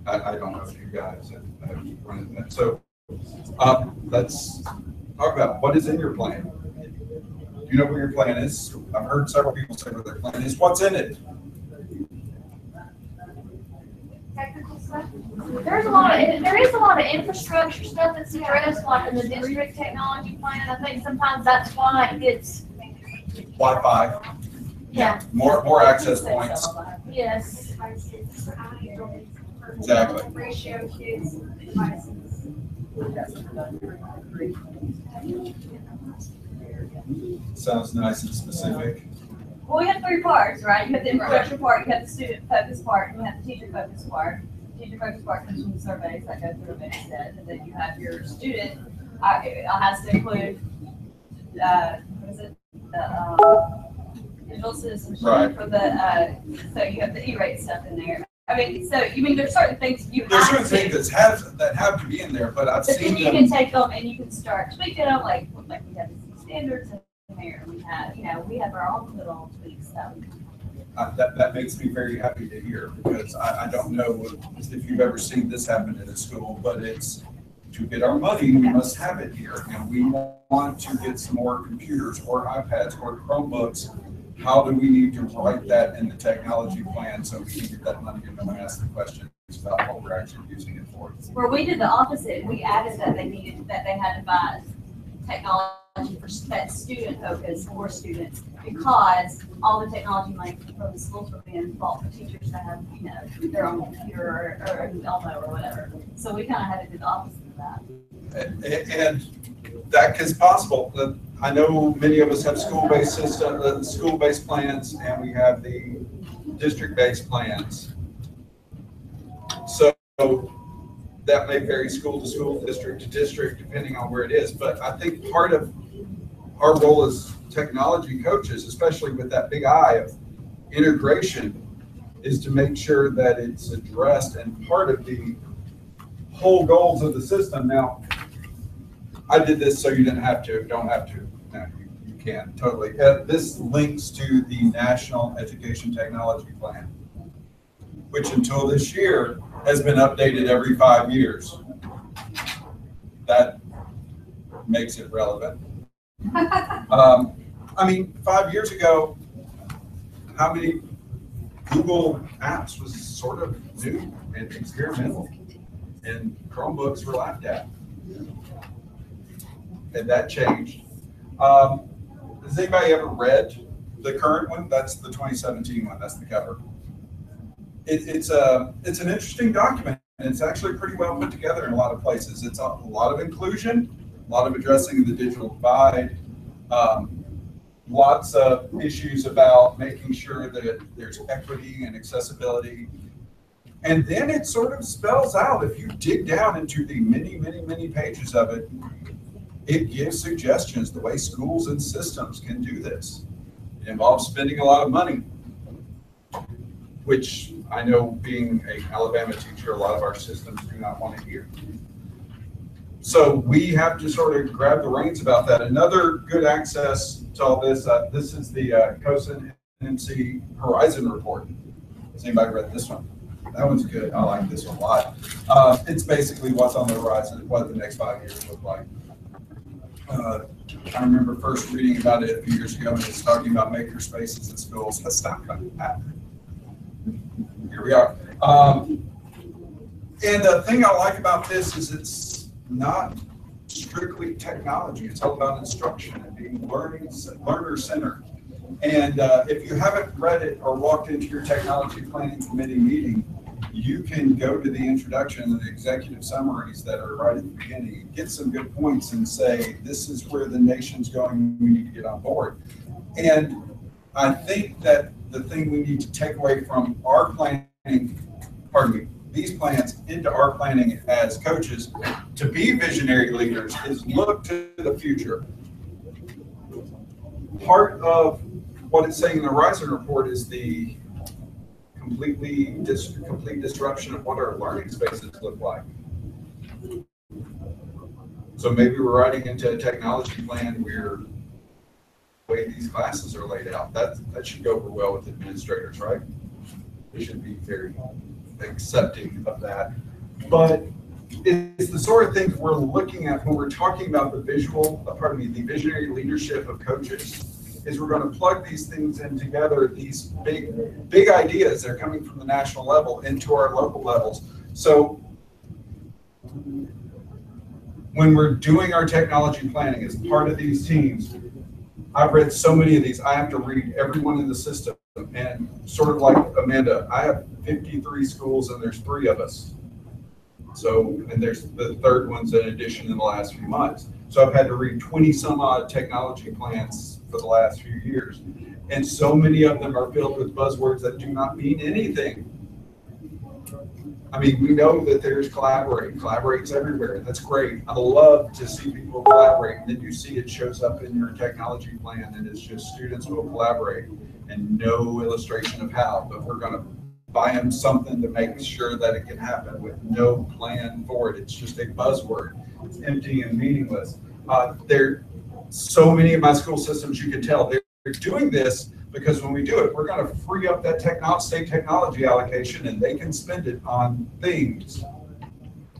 I don't know if you guys have run into that. So let's talk about what is in your plan. Do you know where your plan is? I've heard several people say what their plan is. What's in it? Technical there is a lot of infrastructure stuff that's addressed, like in the district technology plan. I think sometimes that's why it gets, Wi-Fi, yeah, more access points. yes. Exactly. Ratio kids, devices. Sounds nice and specific. Well, we have three parts, right? You have the infrastructure part, you have the student focus part, and you have the teacher focus part. Teacher focus part comes from the surveys that go through a set, and then you have your student, it has to include, what is it? Digital citizenship Right. for the, so you have the E-rate stuff in there. I mean, so, you mean, there's certain things you There's have certain to. things that have to be in there, but I've But seen then you them. can take them and you can start tweaking them, like we have these standards in there, we have, we have our own little tweaks, so. That makes me very happy to hear, because I don't know if you've ever seen this happen in a school, but it's to get our money, we must have it here. And we want to get some more computers or iPads or Chromebooks. How do we need to write that in the technology plan so we can get that money and then ask the questions about what we're actually using it for? Where we did the opposite, we added that they had to buy technology for that student focus for students, because all the technology money from the schools were being bought for teachers to have, their own computer or an Elmo or whatever. So we kind of had to do the opposite of that. And that is possible. I know many of us have school-based school-based plans, and we have the district-based plans. So that may vary school to school, district to district, depending on where it is. But I think part of our role as technology coaches, especially with that big eye of integration, is to make sure that it's addressed and part of the whole goals of the system. Now, I did this so you don't have to. No, you can, totally. This links to the National Education Technology Plan, which until this year has been updated every 5 years. That makes it relevant. I mean, 5 years ago, how many Google apps was sort of new and experimental, and Chromebooks were laughed at. And that changed. Has anybody ever read the current one? That's the 2017 one. That's the cover. It's an interesting document, and it's actually pretty well put together in a lot of places. It's a lot of inclusion, a lot of addressing the digital divide, lots of issues about making sure that there's equity and accessibility. And then it sort of spells out, if you dig down into the many, many, many pages of it, it gives suggestions the way schools and systems can do this. It involves spending a lot of money, which I know, being an Alabama teacher, a lot of our systems do not want to hear. So we have to sort of grab the reins about that. Another good access to all this, this is the COSA NMC Horizon Report. Has anybody read this one? That one's good. I like this one a lot. It's basically what's on the horizon, what the next 5 years look like. I remember first reading about it a few years ago, and it's talking about maker spaces in schools. That's not going to happen. Here we are. And the thing I like about this is it's not strictly technology. It's all about instruction and being learner-centered. And if you haven't read it or walked into your technology planning committee meeting, you can go to the introduction and the executive summaries that are right at the beginning and get some good points and say, this is where the nation's going, we need to get on board. And I think that the thing we need to take away from our planning, these plans into our planning as coaches to be visionary leaders is look to the future. Part of what it's saying in the Horizon Report is the complete disruption of what our learning spaces look like. So maybe we're writing into a technology plan where the way these classes are laid out, that should go over well with administrators, right? They should be very accepting of that. But it's the sort of things we're looking at when we're talking about the visionary leadership of coaches. Is we're going to plug these things in together, these big ideas that are coming from the national level into our local levels, So when we're doing our technology planning as part of these teams, I've read so many of these, I have to read everyone in the system. And sort of like Amanda, I have 53 schools and there's 3 of us. So, and there's the third one's in addition in the last few months. So I've had to read 20 some odd technology plans for the last few years. And so many of them are filled with buzzwords that do not mean anything. I mean, we know that there's collaborate. Collaborate's everywhere. That's great. I love to see people collaborate. And then you see it shows up in your technology plan and it's just students will collaborate and no illustration of how, but we're going to buy them something to make sure that it can happen with no plan for it. It's just a buzzword. It's empty and meaningless. There, so many of my school systems, you can tell they're doing this because when we do it, we're going to free up that state technology allocation and they can spend it on things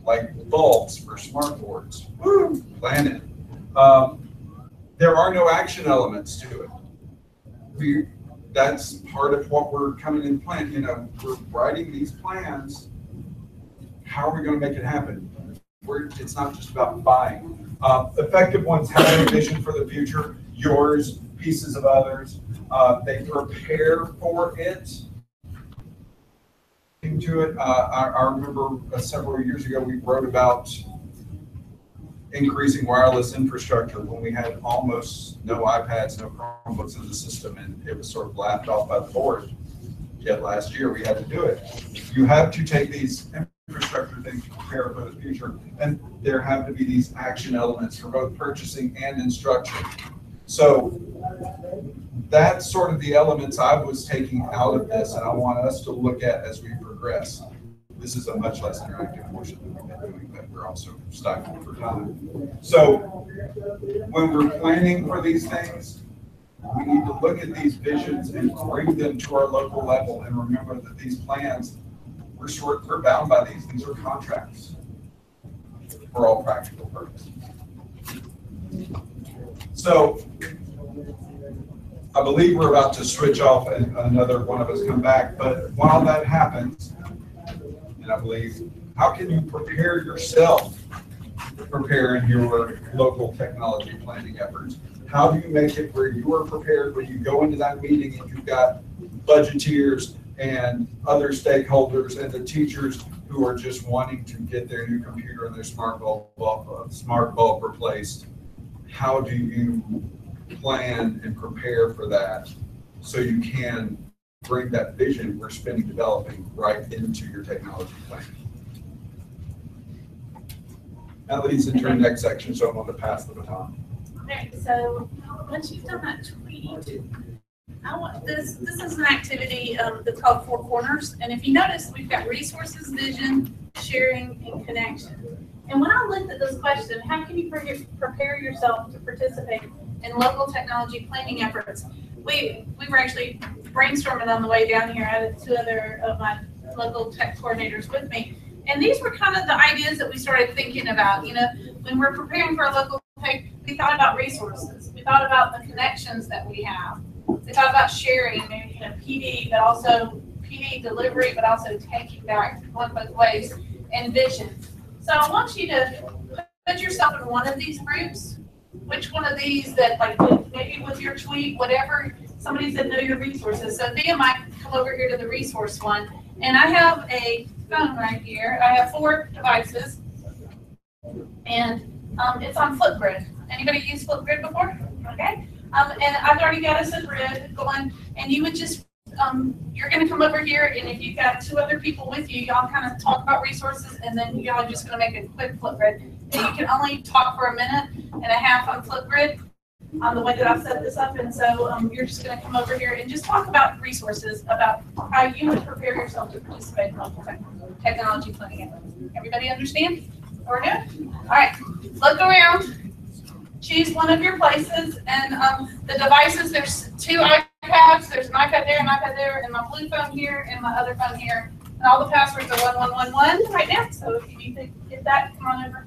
like bulbs for smart boards. Woo, plan it. There are no action elements to it. That's part of what we're coming in plan. You know, we're writing these plans. How are we going to make it happen? It's not just about buying. Effective ones have a vision for the future. Yours, pieces of others. They prepare for it. To it. I remember several years ago we wrote about increasing wireless infrastructure when we had almost no iPads, no Chromebooks in the system, and it was sort of laughed off by the board. Yet last year we had to do it. You have to take these infrastructure things to prepare for the future, and there have to be these action elements for both purchasing and instruction. So that's sort of the elements I was taking out of this, and I want us to look at as we progress. This is a much less interactive portion than we've been doing, but we're also stifled for time. So when we're planning for these things, we need to look at these visions and bring them to our local level and remember that these plans, we're bound by these. These are contracts for all practical purposes. So I believe we're about to switch off and another one of us come back, but while that happens, and I believe, how can you prepare yourself to prepare in your local technology planning efforts? How do you make it where you are prepared when you go into that meeting and you've got budgeteers and other stakeholders and the teachers who are just wanting to get their new computer and their smart bulb replaced? How do you plan and prepare for that so you can bring that vision we're spending developing right into your technology plan? That leads into our next section, so I'm going to pass the baton. Okay, so once you've done that tweet, I want this is an activity that's called 4 Corners. And if you notice, we've got resources, vision, sharing, and connection. And when I looked at this question, how can you prepare yourself to participate in local technology planning efforts? We were actually brainstorming on the way down here. I had 2 other of my local tech coordinators with me. And these were kind of the ideas that we started thinking about. You know, when we're preparing for a local tech, we thought about resources. We thought about the connections that we have. We thought about sharing, maybe PD, but also PD delivery, but also taking back one both ways, and vision. So I want you to put yourself in one of these groups. Which one of these that, like, maybe with your tweet, whatever, somebody said know your resources. So Thea might come over here to the resource one. And I have a phone right here. I have 4 devices. And it's on Flipgrid. Anybody use Flipgrid before? Okay. And I've already got us a grid going. And you would just, you're going to come over here. And if you've got 2 other people with you, y'all kind of talk about resources. And then y'all are just going to make a quick Flipgrid. And you can only talk for 1.5 minutes on Flipgrid on the way that I've set this up. And so you're just going to come over here and just talk about resources, about how you would prepare yourself to participate in local technology planning efforts. Everybody understand what we're doing? All right, look around. Choose one of your places, and the devices, there's 2 iPads. There's an iPad there, an iPad there, and my blue phone here, and my other phone here. And all the passwords are 1111 right now. So if you need to get that, come on over.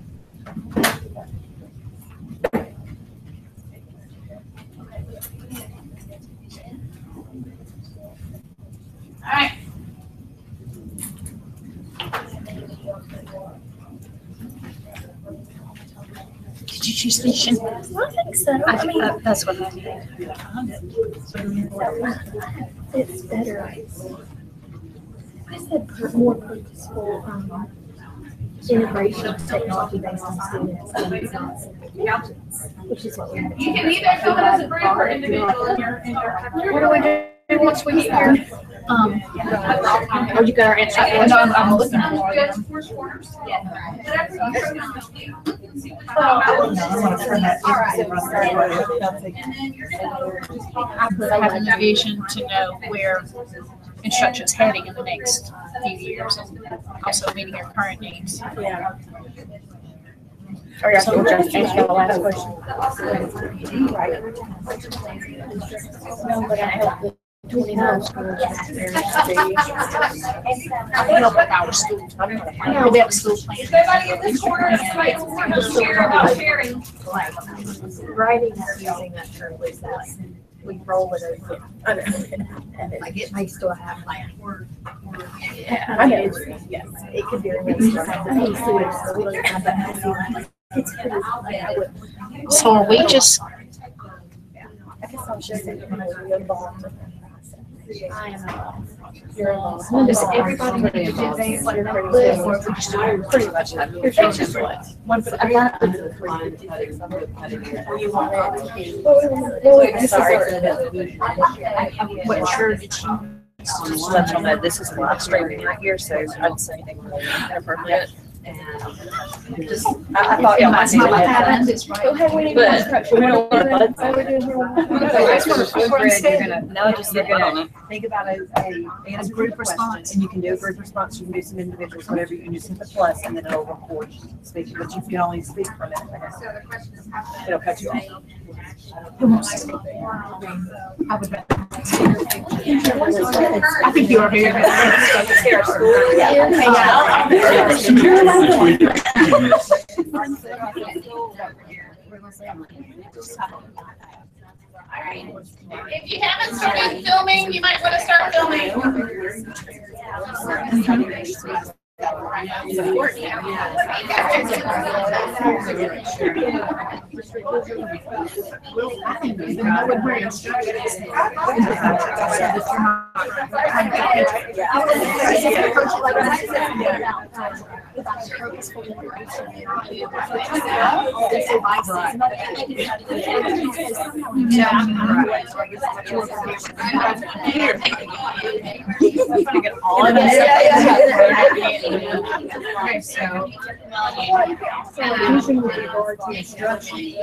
All right. education. I think so. I mean, That's what I did. it's better. I said more purposeful, integration of technology based on students and results, which is what we're. You can either fill it as a group or individual in your. What do we do once we get here? Or you got our answer? I'm looking for them. Whatever you And then you're gonna. I have a vision to know where instruction's heading in the next few years, and also meeting our current needs. Yeah. Or y'all can just answer the last question. No, but I hope the 29 schools. I help with our school. Our best school plan. Everybody in this corner is trying to share about sharing. Writing and using that term was that we roll it over. Like it may still have like word. I know. Yes, it could be really it's So are we just, I guess I was just thinking when I was involved in that process. I am involved. You're involved. does everybody need to do things like that, or we just pretty much have? It's just what? One for the. What sure did she? Just let y'all know this is live streaming right here, so I'd say anything really inappropriate. And just, I thought y'all might need to know. But we don't want you're gonna think about a group response, and you can do a group response, you can do some individuals, whatever, you can just hit the plus, and then it'll record speaking, but you can only speak for a minute. It'll cut you off. I think you are here. If you haven't started filming, you might want to start filming. Okay, so using with regard to instruction,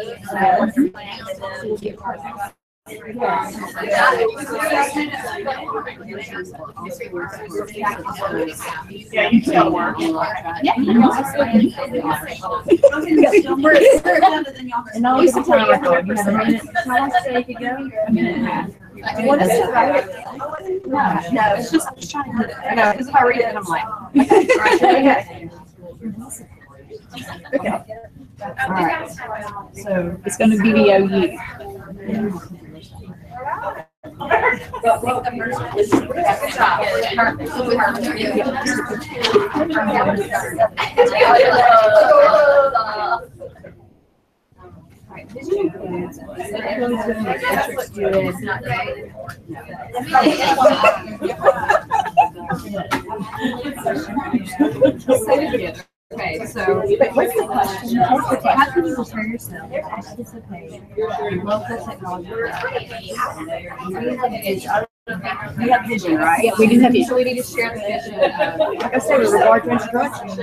we'll get part of that. Yeah, you tell work. And all the time I go, you have a minute. How long does it take to go? A minute and a half. What is it? No, it's just, I'm just trying to, I know, because if I read it, I'm like, okay. All right. So it's going to be the OU. Okay, so what's the question? How can you prepare yourself to participate in local technology? We have vision, right? Yeah, we do have vision. So we need to share the vision. Like I said, with regard to instruction,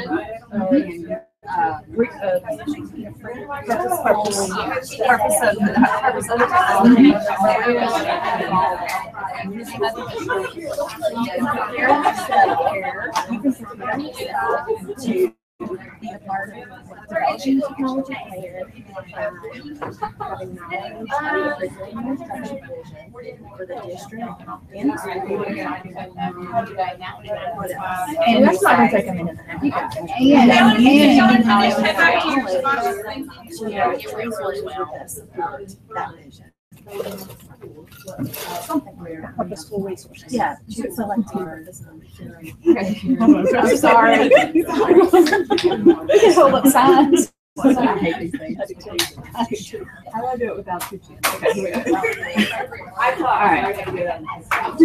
be a part of the technology plan, having knowledge for the district and the school. And that's not going to take a minute. That vision. Something weird. Purposeful resources. Yeah, selective. I'm sorry. We can hold up signs. I hate these things. How do I do it without two chins? Okay, here we go. All right. To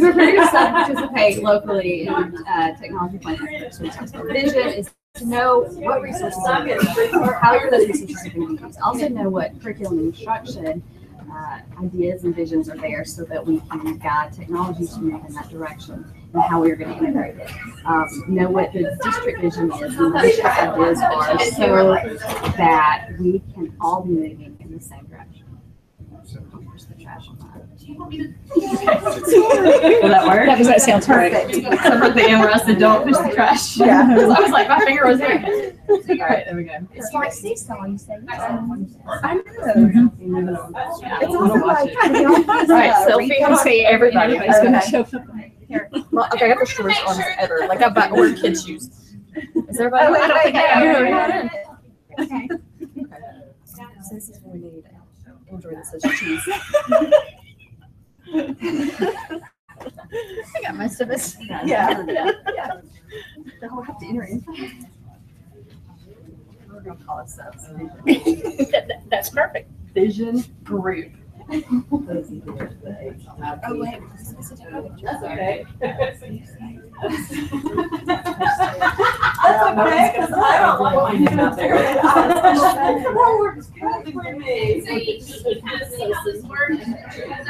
prepare yourself to participate locally in technology plans. Vision is to know what resources are there, how those resources are going to be used. Also know what curriculum and instruction ideas and visions are there so that we can guide technology to move in that direction and how we are going to integrate it. Know what the district vision is and the district ideas are so that we can all be moving in the same direction. Where's the trash on that? Will that work? That sounds perfect. Except for the end where I said, don't push the trash. Yeah. I was like, my finger was there. All right, there we go. It's like seesaw, you say. I know. It's also like trying to get on All right, selfie. I'm saying everybody's going to show up. Here. Well, okay, I got the shortest arms ever. Like I've got wear kids' shoes. Is everybody? Oh, wait, I don't think wait, I Okay. So this is what we need. Enjoy this as cheese. I got most of us. Yeah. Do I have to enter in? We're going to call it subs. That's perfect. Vision group. Oh, wait. That's okay. That's okay, because I don't like finding out there. That works good for me. So you kind of see how this works.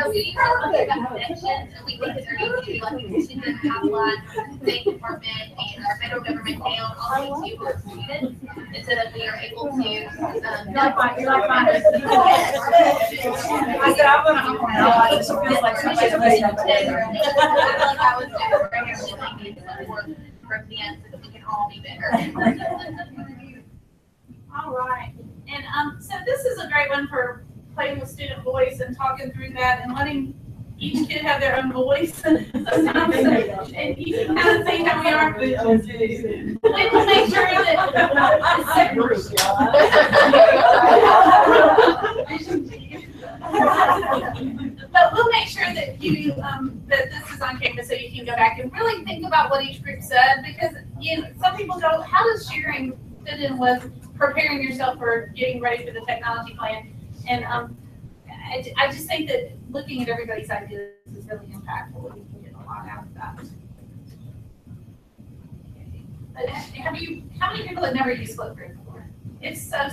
So we look at connections, and we think that there needs to be like a mission that have like State Department and our federal government down all these to students, and so that we are able to. You're like mine. I said, I'm gonna open it up. It feels like somebody's listening. I was doing right here, like need support from them so that we can all be better. All right, and so this is a great one for playing with student voice and talking through that and letting each kid have their own voice. And you can kind of see how we are. We will make sure but we'll make sure that you that this is on campus so you can go back and really think about what each group said, because some people go, how does sharing fit in with preparing yourself for getting ready for the technology plan? And I just think that looking at everybody's ideas is really impactful, and you can get a lot out of that. But how many people have never used Flipgrid before? It's so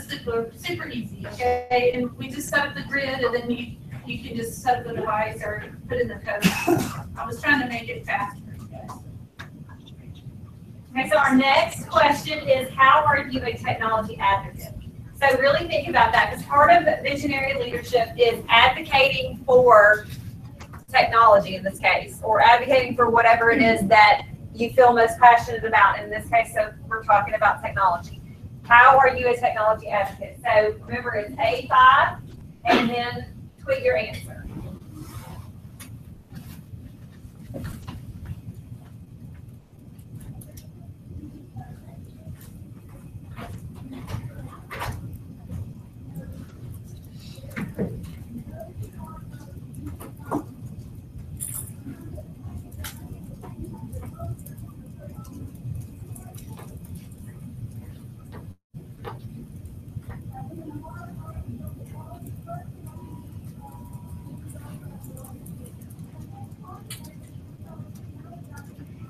super easy, okay? And we just set up the grid, and then you can just set up the device or put in the code. I was trying to make it faster. Okay, so our next question is, how are you a technology advocate? So really think about that, because part of visionary leadership is advocating for technology in this case, or advocating for whatever it is that you feel most passionate about. In this case, so we're talking about technology. How are you a technology advocate? So remember, it's A5, and then tweet your answer.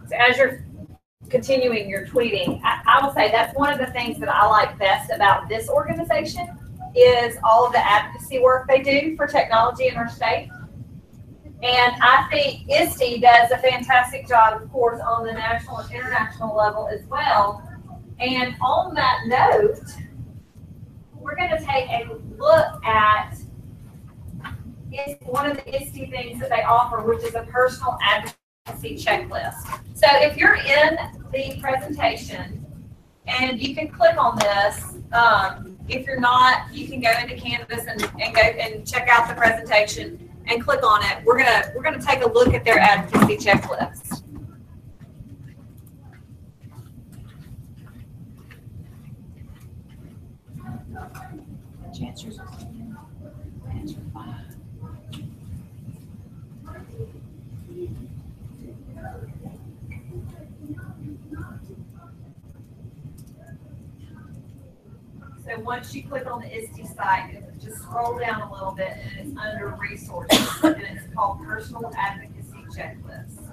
So as you're continuing your tweeting, I will say that's one of the things that I like best about this organization is all of the advocacy work they do for technology in our state. And I think ISTE does a fantastic job, of course, on the national and international level as well. And on that note, we're going to take a look at one of the ISTE things that they offer, which is a personal advocacy checklist. So if you're in the presentation, and you can click on this, if you're not, you can go into Canvas and go and check out the presentation and click on it. We're gonna take a look at their advocacy checklist. So once you click on the ISTE site, just scroll down a little bit and it's under resources and it's called Personal Advocacy Checklist.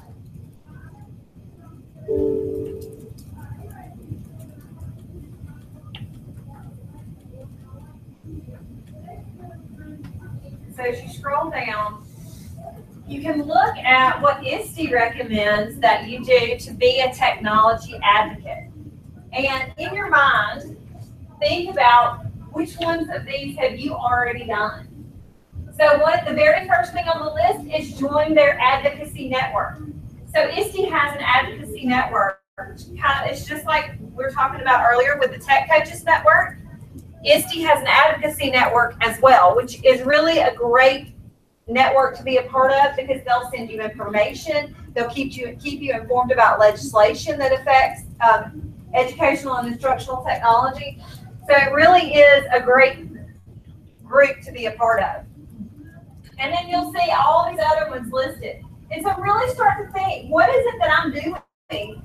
So as you scroll down, you can look at what ISTE recommends that you do to be a technology advocate. And in your mind, think about which ones of these have you already done. So the very first thing on the list is join their advocacy network. So ISTE has an advocacy network. It's just like we were talking about earlier with the Tech Coaches Network. ISTE has an advocacy network as well, which is really a great network to be a part of because they'll send you information. They'll keep you informed about legislation that affects educational and instructional technology. So it really is a great group to be a part of. And then you'll see all these other ones listed. And so really start to think, what is it that I'm doing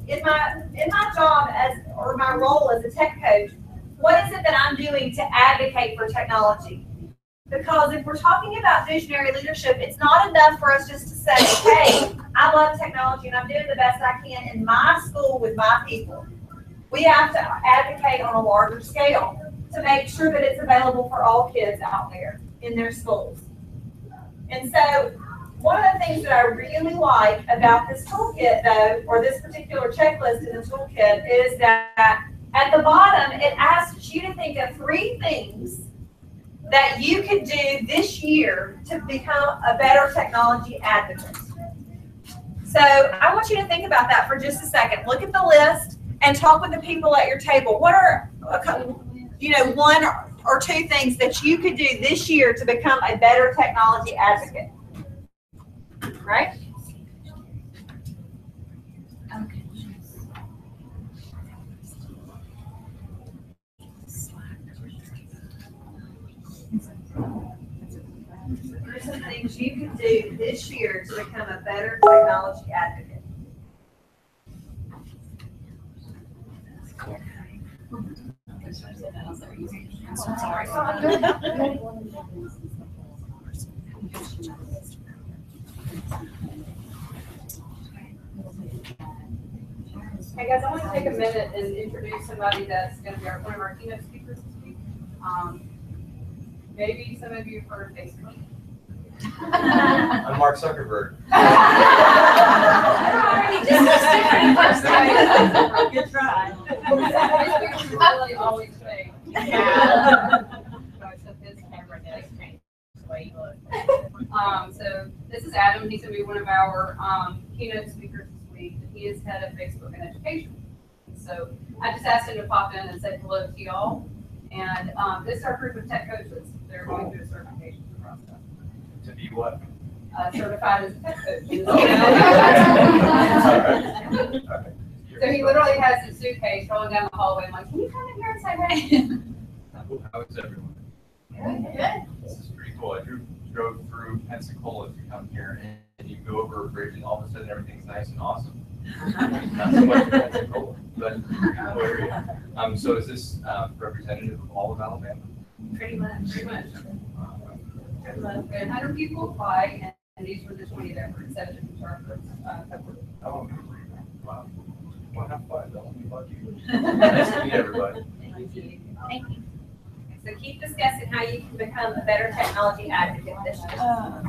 in my job or my role as a tech coach? What is it that I'm doing to advocate for technology? Because if we're talking about visionary leadership, it's not enough for us just to say, hey, I love technology and I'm doing the best I can in my school with my people. We have to advocate on a larger scale to make sure that it's available for all kids out there in their schools. And so one of the things that I really like about this toolkit, though, or this particular checklist in the toolkit, is that at the bottom, it asks you to think of 3 things that you could do this year to become a better technology advocate. So I want you to think about that for just a second. Look at the list and talk with the people at your table. What are, 1 or 2 things that you could do this year to become a better technology advocate? Right? Okay. Here's some things you can do this year to become a better technology advocate. Hey guys, I want to take a minute and introduce somebody that's going to be one of our keynote speakers this week. Maybe some of you have heard of Facebook. I'm Mark Zuckerberg. Good try. Really always fake. So this is Adam. He's going to be one of our keynote speakers this week. He is head of Facebook and education. So I just asked him to pop in and say hello to y'all. And this is our group of tech coaches. They're going through a certification process. To be what? Certified as a tech coach. Okay. So he literally has his suitcase rolling down the hallway. I'm like, can you come in here and say hey? How is everyone? Good. This is pretty cool. I drove through Pensacola to come here, and you go over a bridge, and all of a sudden everything's nice and awesome. Not so much in Pensacola, but cool area. So is this representative of all of Alabama? Pretty much. Pretty much. We had 100 people apply, and these were the 20 that were accepted into our first cohort. Oh, wow. Well, have fun. Don't be lucky. Nice to meet everybody. Thank you. Thank you. So keep discussing how you can become a better technology advocate this year.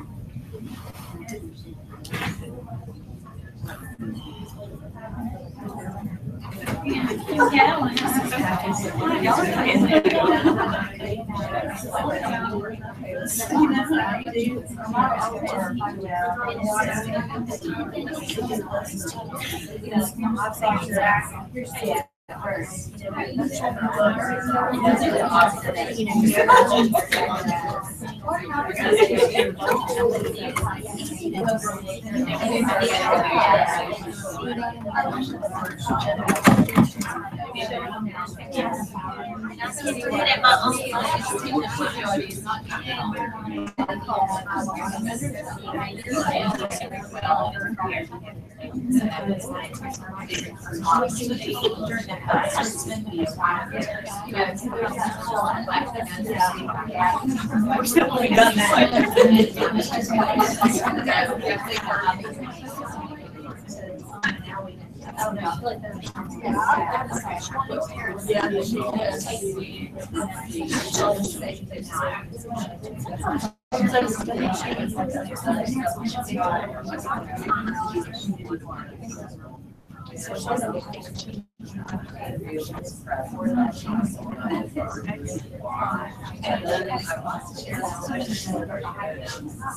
We're still only done that.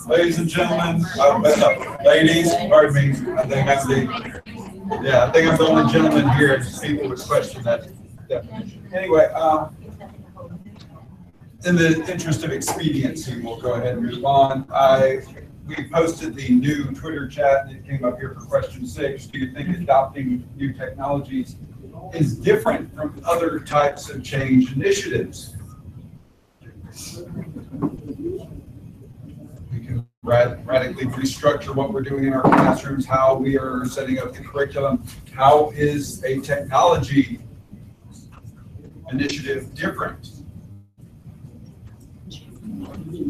Ladies and gentlemen, ladies, pardon me, I think I'm the only gentleman here that people would question that definition. Anyway, in the interest of expediency, we'll go ahead and move on. We posted the new Twitter chat and it came up here for question 6. Do you think adopting new technologies is different from other types of change initiatives? We can radically restructure what we're doing in our classrooms, how we are setting up the curriculum. How is a technology initiative different?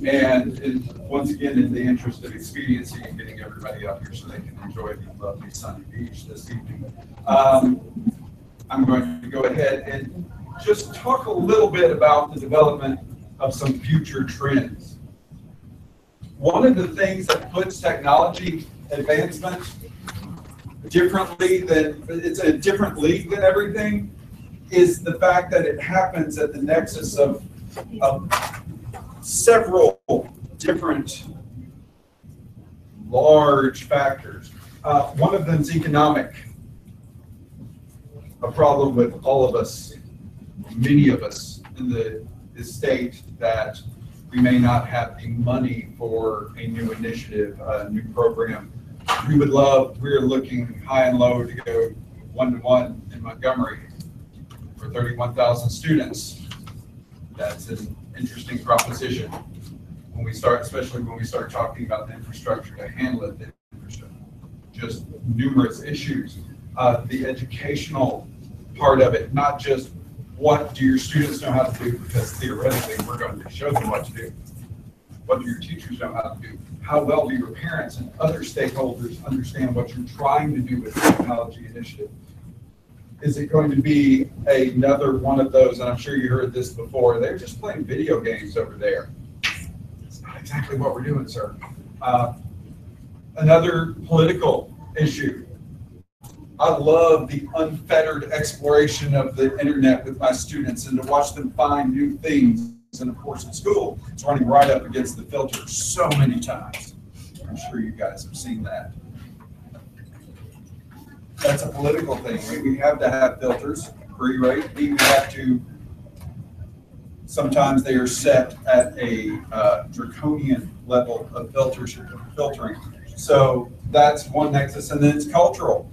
And once again, in the interest of expediency and getting everybody up here so they can enjoy the lovely sunny beach this evening, I'm going to go ahead and just talk a little bit about the development of some future trends. One of the things that puts technology advancement differently than, it's a different league than everything, is the fact that it happens at the nexus of several different large factors. One of them is economic. A problem with all of us, many of us in the state, that we may not have the money for a new initiative, a new program. We're looking high and low to go 1-to-1 in Montgomery for 31,000 students. That's an interesting proposition when we start, especially when we start talking about the infrastructure to handle it, just numerous issues. The educational part of it, not just what do your students know how to do, because theoretically we're going to show them what to do. What do your teachers know how to do? How well do your parents and other stakeholders understand what you're trying to do with the technology initiative? Is it going to be another one of those, and I'm sure you heard this before, they're just playing video games over there. It's not exactly what we're doing, sir. Another political issue. I love the unfettered exploration of the internet with my students and to watch them find new things. And of course, in school, it's running right up against the filter so many times. I'm sure you guys have seen that. That's a political thing. We have to have filters, free rate. We have to, sometimes they are set at a draconian level of filtering. So that's one nexus. And then it's cultural.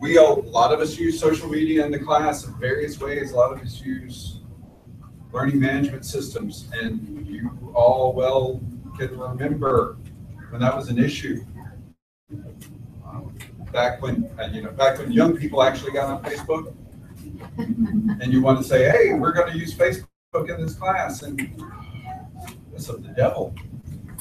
A lot of us use social media in the class in various ways. A lot of us use learning management systems, and you all well can remember when that was an issue. Back when young people actually got on Facebook, and you want to say, "Hey, we're going to use Facebook in this class," and it's of the devil.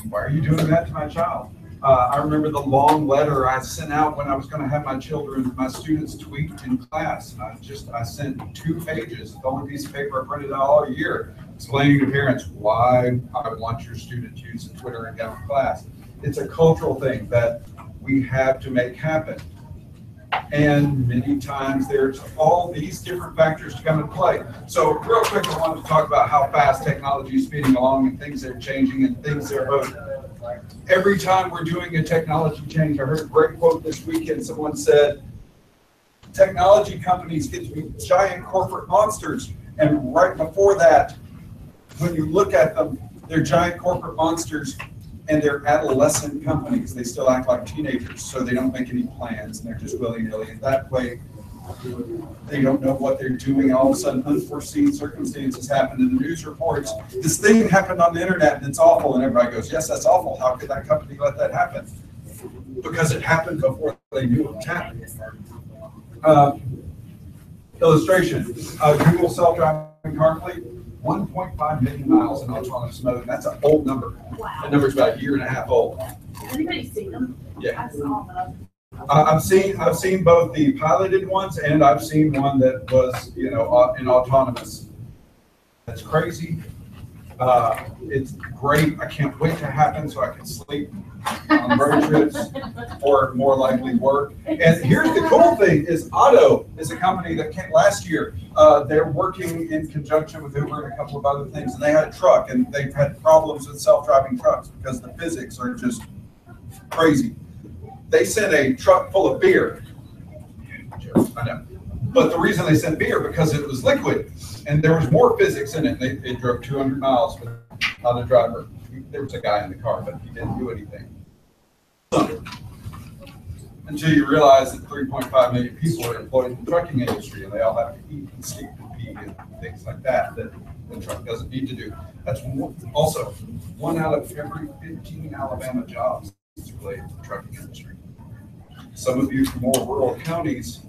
Why are you doing that to my child? I remember the long letter I sent out when I was going to have my students tweet in class. I sent 2 pages, the only piece of paper I printed out all year, explaining to parents why I want your student to use Twitter in down class. It's a cultural thing that we have to make happen. And many times there's all these different factors to come into play. So real quick, I wanted to talk about how fast technology is speeding along and things are changing and things are both. Every time we're doing a technology change, I heard a great quote this weekend. Someone said, technology companies get to be giant corporate monsters. And right before that, when you look at them, they're giant corporate monsters and they're adolescent companies. They still act like teenagers, so they don't make any plans and they're just willy-nilly. And that way, They don't know what they're doing. All of a sudden, unforeseen circumstances happen in the news reports. This thing happened on the internet and it's awful. And everybody goes, yes, that's awful. How could that company let that happen? Because it happened before they knew it was happening. Illustration, Google self-driving car fleet, 1.5 million miles in autonomous mode. That's an old number. Wow. That number's about a year and a half old. Has anybody seen them? Yeah. I saw them. I've seen both the piloted ones and I've seen one that was, you know, in autonomous. That's crazy. It's great. I can't wait to happen so I can sleep on road trips or more likely work. And here's the cool thing is Otto is a company that came last year. They're working in conjunction with Uber and a couple of other things. And they had a truck and they've had problems with self-driving trucks because the physics are just crazy. They sent a truck full of beer. I know. But the reason they sent beer because it was liquid and there was more physics in it. They drove 200 miles without a driver. There was a guy in the car, but he didn't do anything. Until you realize that 3.5 million people are employed in the trucking industry and they all have to eat and sleep and pee and things like that the truck doesn't need to do. That's also 1 out of every 15 Alabama jobs is related to the trucking industry. Some of you from more rural counties,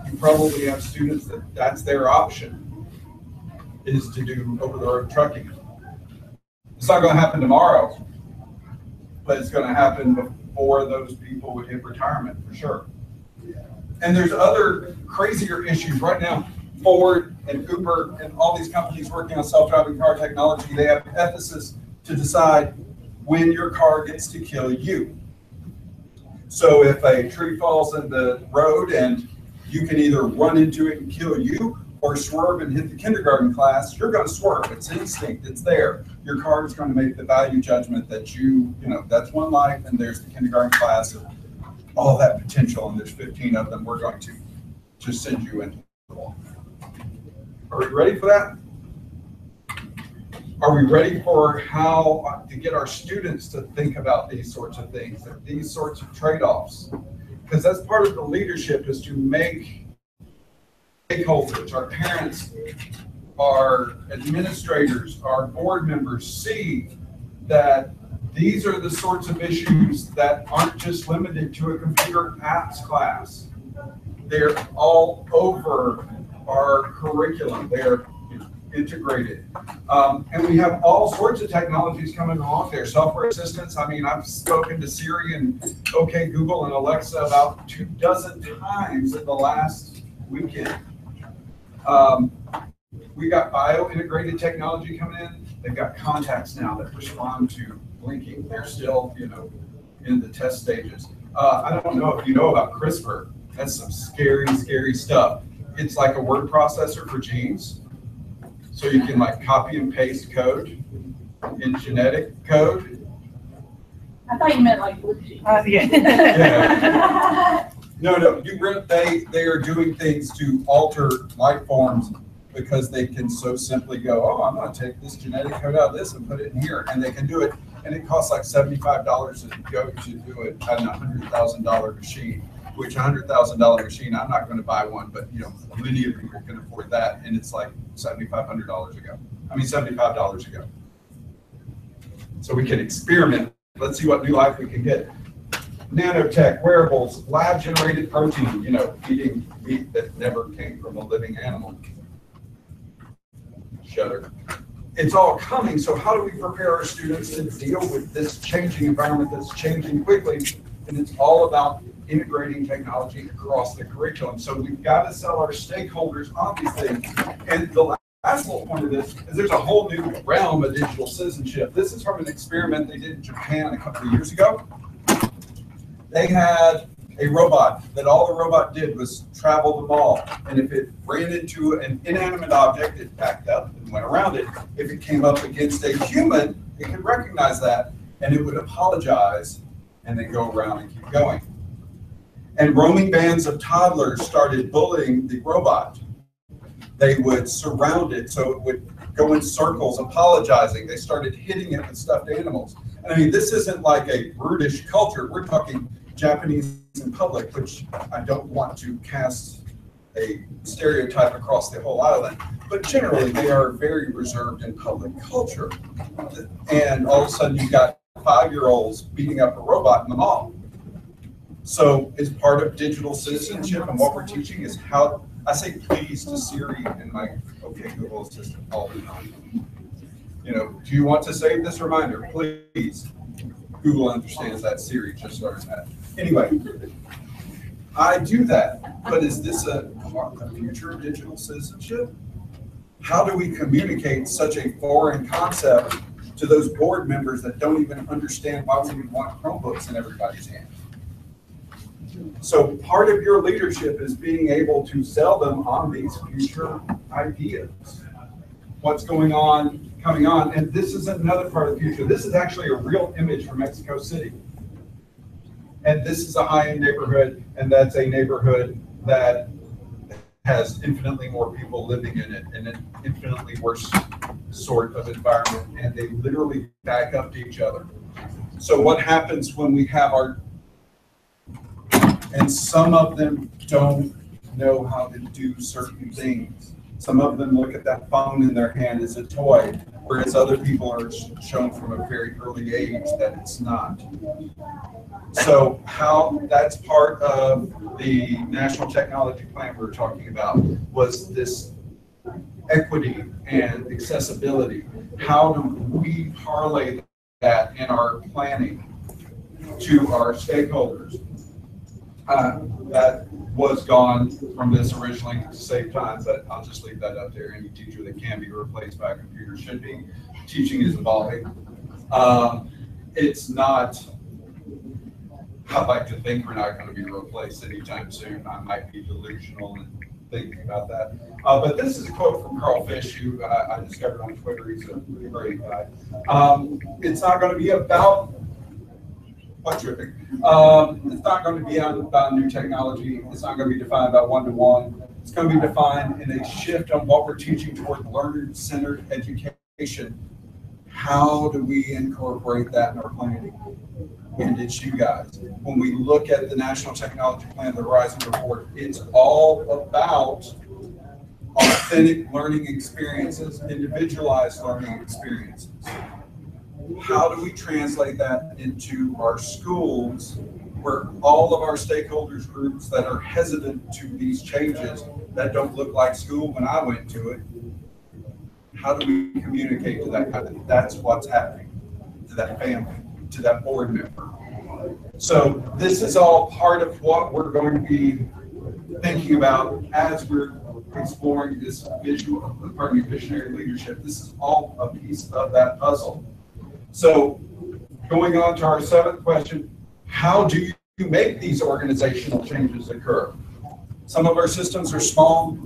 you probably have students that's their option, is to do over-the-road trucking. It's not going to happen tomorrow, but it's going to happen before those people would hit retirement for sure. And there's other crazier issues right now. Ford and Uber and all these companies working on self-driving car technology, they have ethicists to decide when your car gets to kill you. So if a tree falls in the road and you can either run into it and kill you or swerve and hit the kindergarten class, you're going to swerve. It's instinct. It's there. Your car is going to make the value judgment that you know, that's one life and there's the kindergarten class and all that potential and there's 15 of them. We're going to just send you into the wall. Are we ready for that? Are we ready for how to get our students to think about these sorts of things, these sorts of trade-offs? Because that's part of the leadership is to make stakeholders, our parents, our administrators, our board members see that these are the sorts of issues that aren't just limited to a computer apps class. They're all over our curriculum. They're integrated. And we have all sorts of technologies coming along there. Software assistants. I mean, I've spoken to Siri and OK Google and Alexa about 24 times in the last weekend. We got bio-integrated technology coming in. They've got contacts now that respond to blinking. They're still, you know, in the test stages. I don't know if you know about CRISPR. That's some scary, scary stuff. It's like a word processor for genes. So you can like copy and paste code in genetic code. I thought you meant like Yeah. Yeah. No, they are doing things to alter life forms because they can so simply go, oh, I'm going to take this genetic code out of this and put it in here, and they can do it. And it costs like $75 to go to do it on a $100,000 machine. Which $100,000 machine, I'm not going to buy one, but you know, many of you can afford that, and it's like $7,500 ago. I mean, $75 ago. So we can experiment. Let's see what new life we can get. Nanotech, wearables, lab-generated protein. You know, eating meat that never came from a living animal. Shudder. It's all coming. So how do we prepare our students to deal with this changing environment that's changing quickly? And it's all about integrating technology across the curriculum. So we've got to sell our stakeholders on these things. And the last little point of this is there's a whole new realm of digital citizenship. This is from an experiment they did in Japan a couple of years ago. They had a robot that all the robot did was travel the mall. And if it ran into an inanimate object, it backed up and went around it. If it came up against a human, it could recognize that and it would apologize and then go around and keep going. And roaming bands of toddlers started bullying the robot. They would surround it so it would go in circles, apologizing. They started hitting it with stuffed animals. And I mean, this isn't like a brutish culture. We're talking Japanese in public, which I don't want to cast a stereotype across the whole island, but generally they are very reserved in public culture. And all of a sudden you've got 5-year-olds beating up a robot in the mall. So as part of digital citizenship and what we're teaching is how, I say please to Siri and my OK Google Assistant all the time. You know, do you want to save this reminder? Please. Google understands that, Siri just learned that. Anyway, I do that, but is this a future of digital citizenship? How do we communicate such a foreign concept to those board members that don't even understand why we would want Chromebooks in everybody's hand? So part of your leadership is being able to sell them on these future ideas. What's going on, coming on, and this is another part of the future. This is actually a real image from Mexico City. And this is a high-end neighborhood, and that's a neighborhood that has infinitely more people living in it, and an infinitely worse sort of environment, and they literally back up to each other. So what happens when we have our, and some of them don't know how to do certain things. Some of them look at that phone in their hand as a toy, whereas other people are shown from a very early age that it's not. So how that's part of the National Technology Plan we were talking about was this equity and accessibility. How do we parlay that in our planning to our stakeholders? That was gone from this originally to save time, but I'll just leave that up there. Any teacher that can be replaced by a computer should be. Teaching is evolving. It's not, I like to think we're not going to be replaced anytime soon. I might be delusional in thinking about that. But this is a quote from Carl Fish, who I discovered on Twitter. He's a really great guy. It's not going to be about tripping. It's not going to be about new technology. It's not going to be defined by one-to-one. It's going to be defined in a shift on what we're teaching toward learner-centered education. How do we incorporate that in our planning? And it's you guys. When we look at the National Technology Plan, the Horizon Report, it's all about authentic learning experiences, individualized learning experiences. How do we translate that into our schools where all of our stakeholders groups that are hesitant to these changes that don't look like school when I went to it, how do we communicate to that kind of, that's what's happening to that family, to that board member. So this is all part of what we're going to be thinking about as we're exploring this visionary leadership. This is all a piece of that puzzle. So going on to our 7th question, how do you make these organizational changes occur? Some of our systems are small,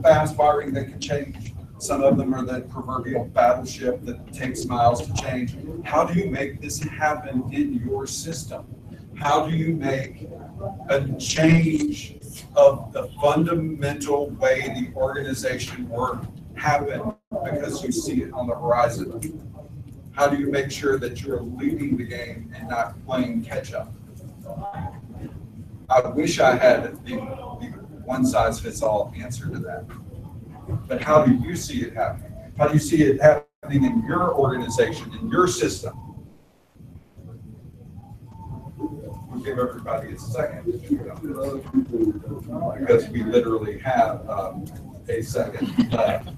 fast firing that can change. Some of them are that proverbial battleship that takes miles to change. How do you make this happen in your system? How do you make a change of the fundamental way the organization works happen because you see it on the horizon? How do you make sure that you're leading the game and not playing catch up? I wish I had the one-size-fits-all answer to that. But how do you see it happening? How do you see it happening in your organization, in your system? We'll give everybody a second because we literally have a second left.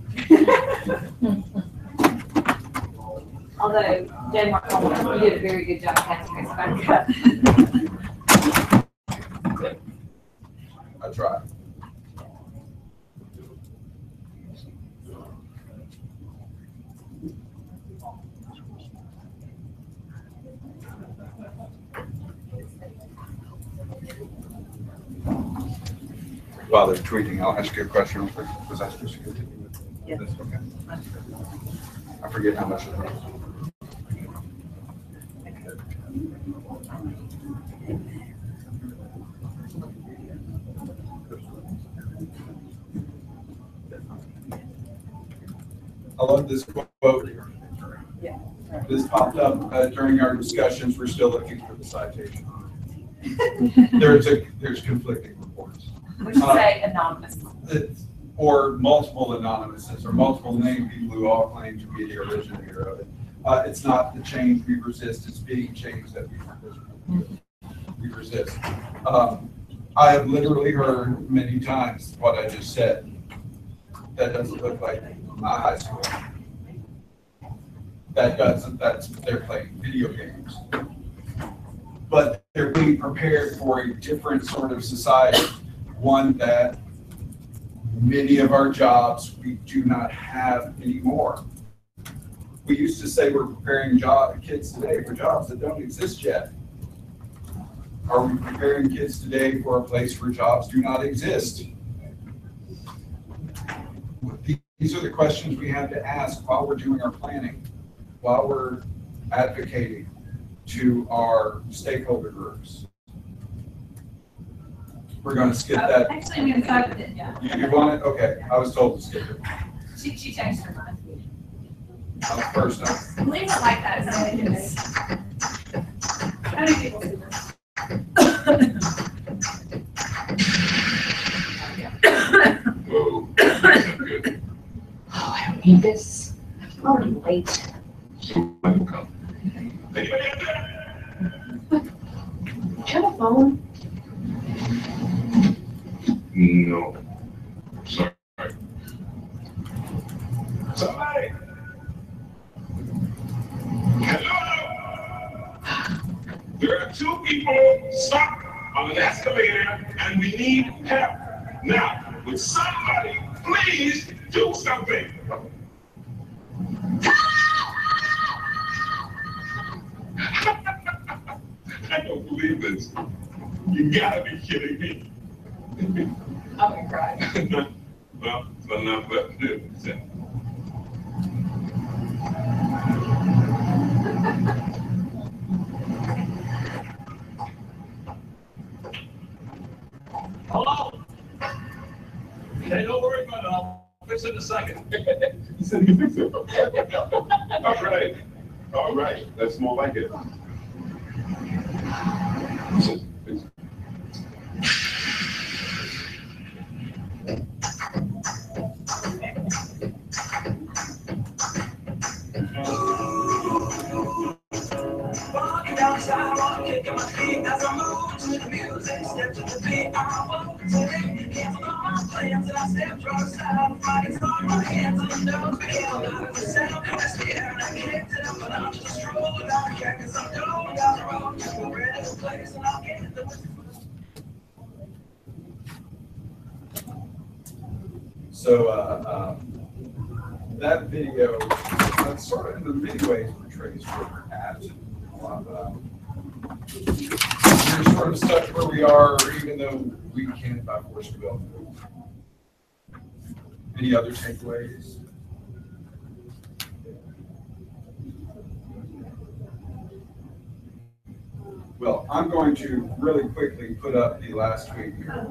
Although Denmark, you did a very good job catching us back up. I tried. While they're tweeting, I'll ask you a question. Was I supposed to continue with this? Okay. I forget how much it was. I love this quote here. This popped up during our discussions. We're still looking for the citation. There's conflicting reports. We should say anonymous. or multiple anonymouses, or multiple named people who all claim to be the originator of it. It's not the change we resist, it's being changed that we resist. I have literally heard many times what I just said. That doesn't look like my high school. That doesn't, they're playing video games. But they're being prepared for a different sort of society, one that many of our jobs we do not have anymore. We used to say we're preparing kids today for jobs that don't exist yet. Are we preparing kids today for a place where jobs do not exist? These are the questions we have to ask while we're doing our planning, while we're advocating to our stakeholder groups. We're going to skip that. Actually, I'm going to talk with it, yeah. You want it? Okay, I was told to skip it. She changed her mind. On the first time. Leave it like that. How many people do this? Whoa. Oh, I don't need this. I'm already late. Michael, come. Telephone? No. Sorry. Somebody. Hello. There are two people stuck on an escalator and we need help. Now, would somebody please do something? I don't believe this. You gotta be kidding me. I'm going to cry. Well, there's enough left to do. So. Hello? Hey, don't worry about it. I'll fix it in a second. You said you fix it. All right. All right. That's more like it. Walking down the sidewalk, kicking my feet as I move to the music. Step to the beat, I walk to it. Cancel all my plans and I step from the side. My guitar, my hands on the nose, feel out of the sound. That's the air and I can't tell, but I'm just strolling without a care, cause I'm going down the road. We're ready to place and I'll get the So that video, sort of in many ways portrays where we're at. We're sort of stuck where we are, even though we can't by force of will move. Any other takeaways? Well, I'm going to really quickly put up the last tweet here.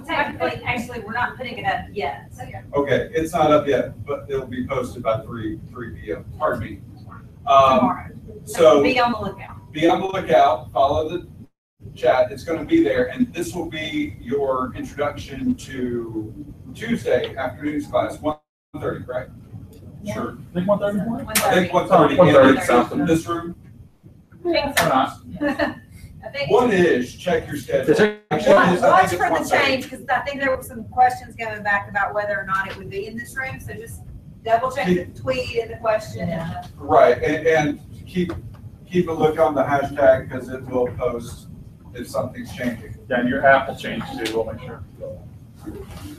Technically, actually, we're not putting it up yet. Okay, it's not up yet, but it'll be posted by 3 p.m. Pardon me. Tomorrow. So be on the lookout. Be on the lookout. Follow the chat. It's going to be there, and this will be your introduction to Tuesday afternoon's class, 1:30, right? Yeah. Sure. I think 1:30. I think 1:30. 1:30 South in this room. I think so. I think. One-ish. Check your schedule. Watch for the change, because I think there were some questions coming back about whether or not it would be in this room, so just double check the tweet and the question. Right, and keep a look on the hashtag because it will post if something's changing. Yeah, and your app will change too, we'll make sure.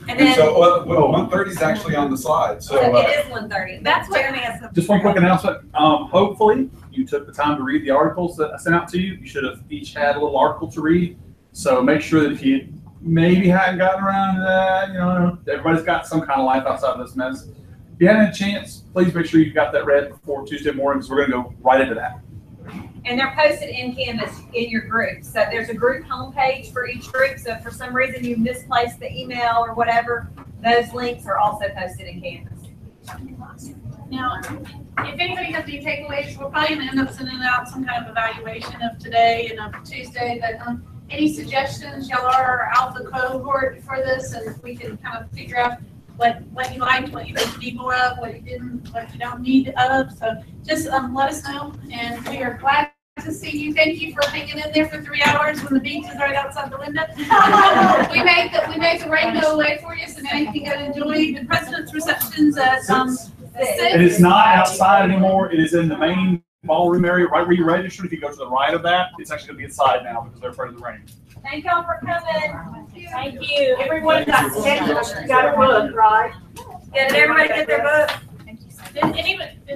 And then, so 1:30 is actually on the slide. So it is 1:30. That's what Jeremy has. Just one quick announcement. Hopefully you took the time to read the articles that I sent out to you. You should have each had a little article to read. So make sure that if you maybe hadn't gotten around to that, everybody's got some kind of life outside of this mess. If you hadn't had a chance, please make sure you've got that read before Tuesday morning, because we're going to go right into that. And they're posted in Canvas in your group. So there's a group homepage for each group. So if for some reason you misplaced the email or whatever, those links are also posted in Canvas. Now, if anybody has any takeaways, we're probably going to end up sending out some kind of evaluation of today and of Tuesday. But any suggestions? Y'all are our alpha cohort for this, and we can kind of figure out what you liked, what you need more of, what you didn't, what you don't need of. So just let us know, and we are glad to see you. Thank you for hanging in there for 3 hours when the beach is right outside the window. we made the rain go away for you, so now you can go enjoy the president's receptions at And it's not outside anymore. It is in the main ballroom area, right where you registered. If you go to the right of that, it's actually going to be inside now because they're afraid of the rain. Thank y'all for coming. Thank you. Everyone got a book, right? Did everybody get their book? Did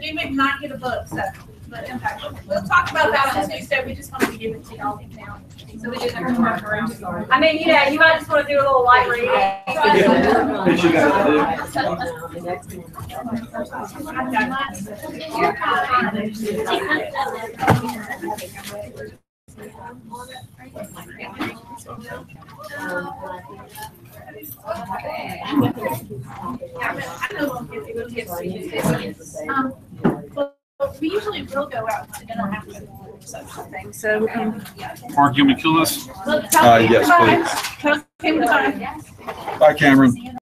anyone not get a book? So, but impact. We'll talk about that on Tuesday. We just wanted to give it to y'all now, so we didn't have to work around. I mean, you might just want to do a little light reading. What you got to do? We usually will go out to dinner after such thing. So, Mark, you want me to kill this? Yes, please. Okay, Bye, Cameron.